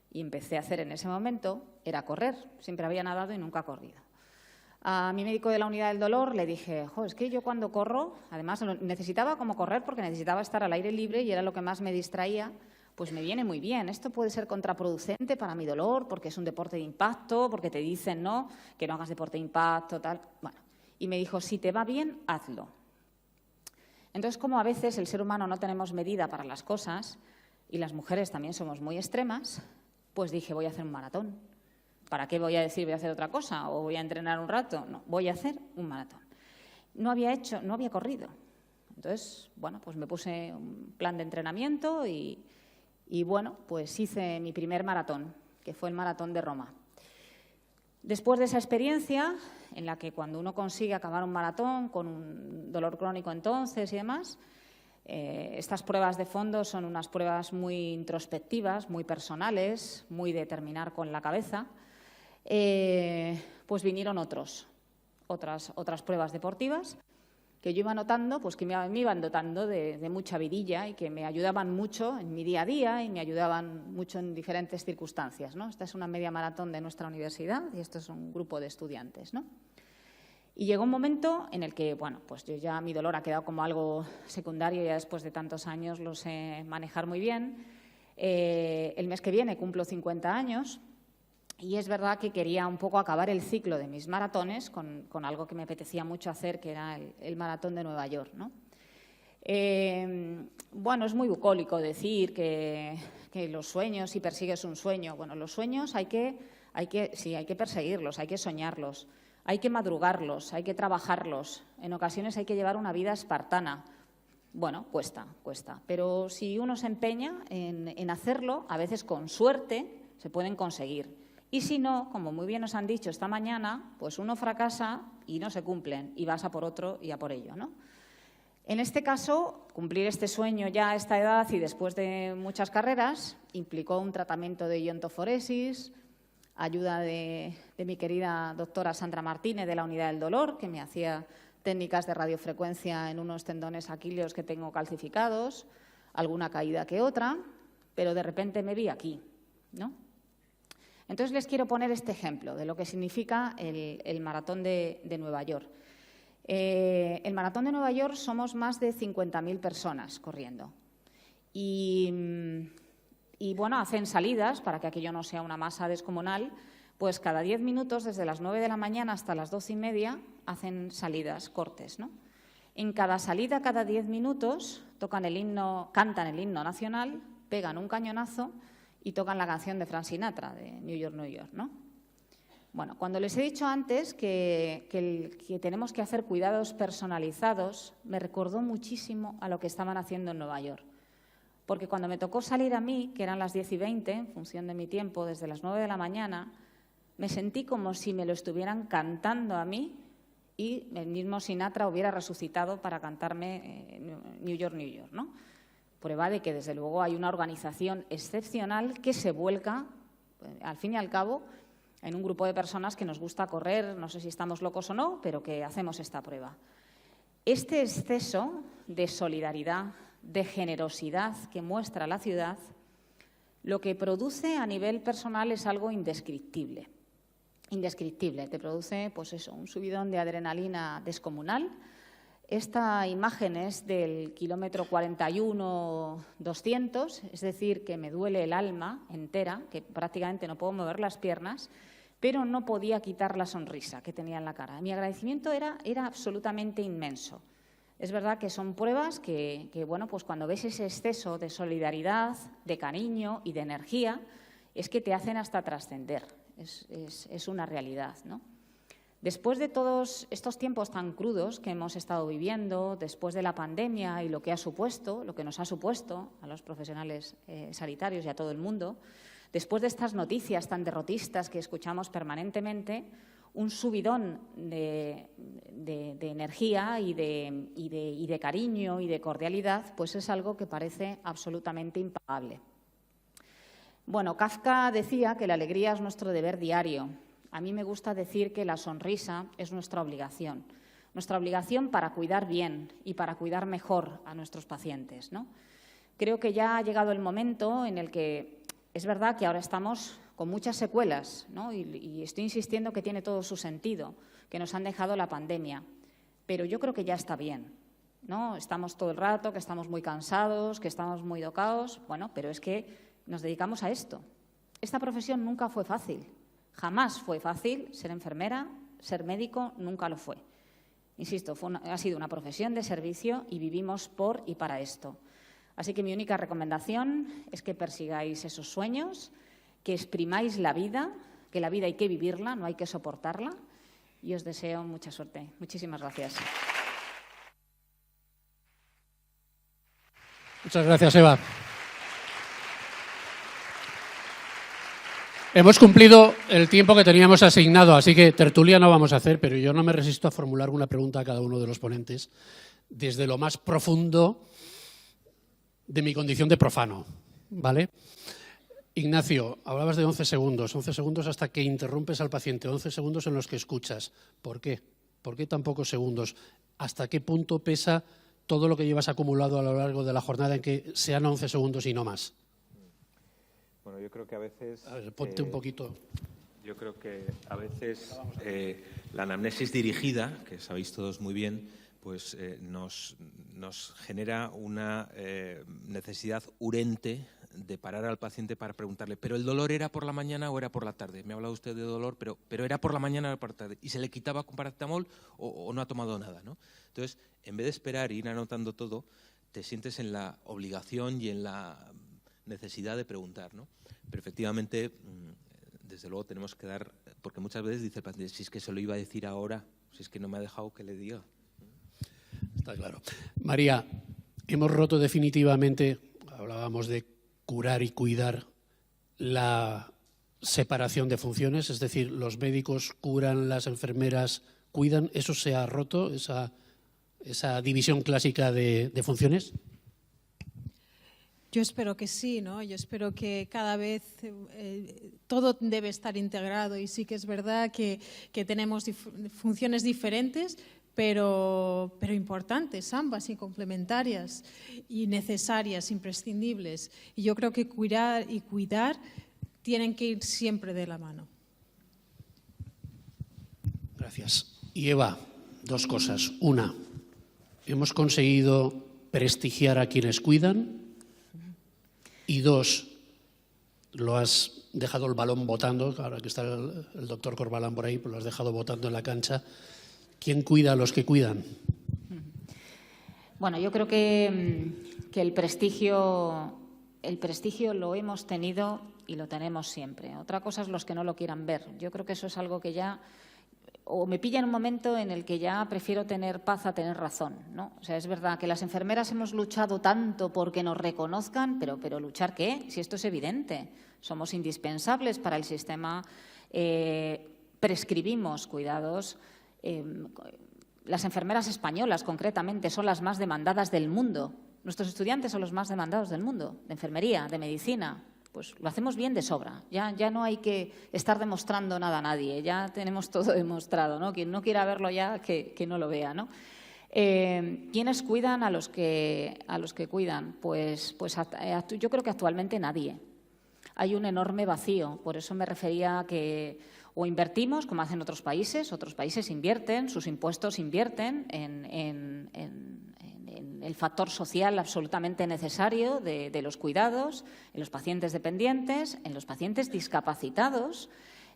Speaker 6: y empecé a hacer en ese momento, era correr. Siempre había nadado y nunca corrido. A mi médico de la unidad del dolor le dije, es que yo cuando corro, además necesitaba como correr porque necesitaba estar al aire libre y era lo que más me distraía, pues me viene muy bien. Esto puede ser contraproducente para mi dolor porque es un deporte de impacto, porque te dicen, ¿no?, que no hagas deporte de impacto, tal. Bueno, y me dijo, si te va bien, hazlo. Entonces, como a veces el ser humano no tenemos medida para las cosas y las mujeres también somos muy extremas, pues dije, voy a hacer un maratón. ¿Para qué voy a decir voy a hacer otra cosa o voy a entrenar un rato? No, voy a hacer un maratón. No había corrido. Entonces, bueno, pues me puse un plan de entrenamiento y bueno, pues hice mi primer maratón, que fue el Maratón de Roma. Después de esa experiencia, en la que cuando uno consigue acabar un maratón con un dolor crónico entonces y demás, estas pruebas de fondo son unas pruebas muy introspectivas, muy personales, muy de terminar con la cabeza. Pues vinieron otras pruebas deportivas que yo iba notando, pues que me iban dotando de mucha vidilla y que me ayudaban mucho en mi día a día y me ayudaban mucho en diferentes circunstancias, ¿no? Esta es una media maratón de nuestra universidad y esto es un grupo de estudiantes, ¿no? Y llegó un momento en el que, bueno, pues yo ya mi dolor ha quedado como algo secundario, ya después de tantos años lo sé manejar muy bien. El mes que viene cumplo 50 años. Y es verdad que quería un poco acabar el ciclo de mis maratones con algo que me apetecía mucho hacer, que era el maratón de Nueva York, ¿no? Bueno, es muy bucólico decir que los sueños, si persigues un sueño, bueno, los sueños hay que perseguirlos, hay que soñarlos, hay que madrugarlos, hay que trabajarlos. En ocasiones hay que llevar una vida espartana. Bueno, cuesta, pero si uno se empeña en hacerlo, a veces con suerte se pueden conseguir. Y si no, como muy bien nos han dicho esta mañana, pues uno fracasa y no se cumplen y vas a por otro y a por ello, ¿no? En este caso, cumplir este sueño ya a esta edad y después de muchas carreras implicó un tratamiento de iontoforesis, ayuda de mi querida doctora Sandra Martínez de la Unidad del Dolor, que me hacía técnicas de radiofrecuencia en unos tendones aquíleos que tengo calcificados, alguna caída que otra, pero de repente me vi aquí, ¿no? Entonces les quiero poner este ejemplo de lo que significa el Maratón de Nueva York. El Maratón de Nueva York somos más de 50.000 personas corriendo. Y bueno, hacen salidas, para que aquello no sea una masa descomunal, pues cada 10 minutos, desde las 9 de la mañana hasta las 12:30, hacen salidas, cortes, ¿no? En cada salida, cada 10 minutos, cantan el himno nacional, pegan un cañonazo y tocan la canción de Frank Sinatra, de New York, New York, ¿no? Bueno, cuando les he dicho antes que tenemos que hacer cuidados personalizados, me recordó muchísimo a lo que estaban haciendo en Nueva York. Porque cuando me tocó salir a mí, que eran las 10:20, en función de mi tiempo, desde las 9 de la mañana, me sentí como si me lo estuvieran cantando a mí y el mismo Sinatra hubiera resucitado para cantarme New York, New York, ¿no? Prueba de que, desde luego, hay una organización excepcional que se vuelca, al fin y al cabo, en un grupo de personas que nos gusta correr, no sé si estamos locos o no, pero que hacemos esta prueba. Este exceso de solidaridad, de generosidad que muestra la ciudad, lo que produce a nivel personal es algo indescriptible. Indescriptible. Te produce, pues eso, un subidón de adrenalina descomunal. Esta imagen es del kilómetro 41-200, es decir, que me duele el alma entera, que prácticamente no puedo mover las piernas, pero no podía quitar la sonrisa que tenía en la cara. Mi agradecimiento era absolutamente inmenso. Es verdad que son pruebas que, bueno, pues cuando ves ese exceso de solidaridad, de cariño y de energía, es que te hacen hasta trascender. Es una realidad, ¿no? Después de todos estos tiempos tan crudos que hemos estado viviendo, después de la pandemia y lo que nos ha supuesto a los profesionales sanitarios y a todo el mundo, después de estas noticias tan derrotistas que escuchamos permanentemente, un subidón de energía y de cariño y de cordialidad, pues es algo que parece absolutamente impagable. Bueno, Kafka decía que la alegría es nuestro deber diario. A mí me gusta decir que la sonrisa es nuestra obligación para cuidar bien y para cuidar mejor a nuestros pacientes, ¿no? Creo que ya ha llegado el momento en el que es verdad que ahora estamos con muchas secuelas, ¿no? Y estoy insistiendo que tiene todo su sentido, que nos han dejado la pandemia, pero yo creo que ya está bien, ¿no? Estamos todo el rato, que estamos muy cansados, que estamos muy docados, bueno, pero es que nos dedicamos a esto. Esta profesión nunca fue fácil. Jamás fue fácil ser enfermera, ser médico, nunca lo fue. Insisto, ha sido una profesión de servicio y vivimos por y para esto. Así que mi única recomendación es que persigáis esos sueños, que exprimáis la vida, que la vida hay que vivirla, no hay que soportarla, y os deseo mucha suerte. Muchísimas gracias.
Speaker 2: Muchas gracias, Eva. Hemos cumplido el tiempo que teníamos asignado, así que tertulia no vamos a hacer, pero yo no me resisto a formular una pregunta a cada uno de los ponentes desde lo más profundo de mi condición de profano, ¿vale? Ignacio, hablabas de 11 segundos hasta que interrumpes al paciente, 11 segundos en los que escuchas. ¿Por qué? ¿Por qué tan pocos segundos? ¿Hasta qué punto pesa todo lo que llevas acumulado a lo largo de la jornada en que sean 11 segundos y no más?
Speaker 3: Bueno, yo creo que a veces...
Speaker 2: A ver, ponte un poquito.
Speaker 3: Yo creo que a veces la anamnesis dirigida, que sabéis todos muy bien, pues nos genera una necesidad urgente de parar al paciente para preguntarle, ¿pero el dolor era por la mañana o era por la tarde? Me ha hablado usted de dolor, pero ¿era por la mañana o era por la tarde? ¿Y se le quitaba con paracetamol o no ha tomado nada, ¿no? Entonces, en vez de esperar e ir anotando todo, te sientes en la obligación y en la necesidad de preguntar, ¿no? Pero efectivamente, desde luego tenemos que dar, porque muchas veces dice el paciente, si es que se lo iba a decir ahora, si es que no me ha dejado que le diga.
Speaker 2: Está claro. María, hemos roto definitivamente, hablábamos de curar y cuidar, la separación de funciones, es decir, los médicos curan, las enfermeras cuidan. ¿Eso se ha roto, esa división clásica de funciones?
Speaker 5: Yo espero que sí, ¿no? Yo espero que cada vez todo debe estar integrado, y sí que es verdad que tenemos funciones diferentes, pero importantes, ambas, y complementarias y necesarias, imprescindibles. Y yo creo que curar y cuidar tienen que ir siempre de la mano.
Speaker 2: Gracias. Y Eva, dos cosas. Una, hemos conseguido prestigiar a quienes cuidan. Y dos, lo has dejado el balón botando, ahora que está el doctor Corbalán por ahí, pues lo has dejado botando en la cancha. ¿Quién cuida a los que cuidan?
Speaker 6: Bueno, yo creo que el prestigio lo hemos tenido y lo tenemos siempre. Otra cosa es los que no lo quieran ver. Yo creo que eso es algo que ya... O me pilla en un momento en el que ya prefiero tener paz a tener razón, ¿no? O sea, es verdad que las enfermeras hemos luchado tanto porque nos reconozcan, pero ¿luchar qué? Si esto es evidente. Somos indispensables para el sistema, prescribimos cuidados. Las enfermeras españolas, concretamente, son las más demandadas del mundo. Nuestros estudiantes son los más demandados del mundo, de enfermería, de medicina. Pues lo hacemos bien de sobra. Ya no hay que estar demostrando nada a nadie. Ya tenemos todo demostrado, ¿no? Quien no quiera verlo ya, que no lo vea, ¿no? ¿Quiénes cuidan a los que cuidan? Pues yo creo que actualmente nadie. Hay un enorme vacío. Por eso me refería a que o invertimos, como hacen otros países invierten, sus impuestos invierten en el factor social absolutamente necesario de los cuidados, en los pacientes dependientes, en los pacientes discapacitados.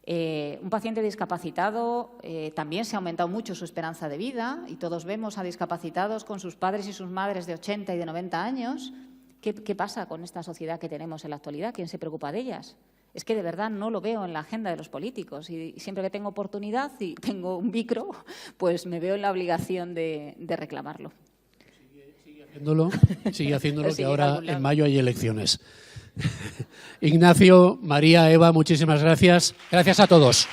Speaker 6: Un paciente discapacitado también se ha aumentado mucho su esperanza de vida y todos vemos a discapacitados con sus padres y sus madres de 80 y de 90 años. ¿Qué pasa con esta sociedad que tenemos en la actualidad? ¿Quién se preocupa de ellas? Es que de verdad no lo veo en la agenda de los políticos y siempre que tengo oportunidad y tengo un micro, pues me veo en la obligación de reclamarlo.
Speaker 2: Sigue haciéndolo, que ahora en mayo hay elecciones. Ignacio, María, Eva, muchísimas gracias. Gracias a todos.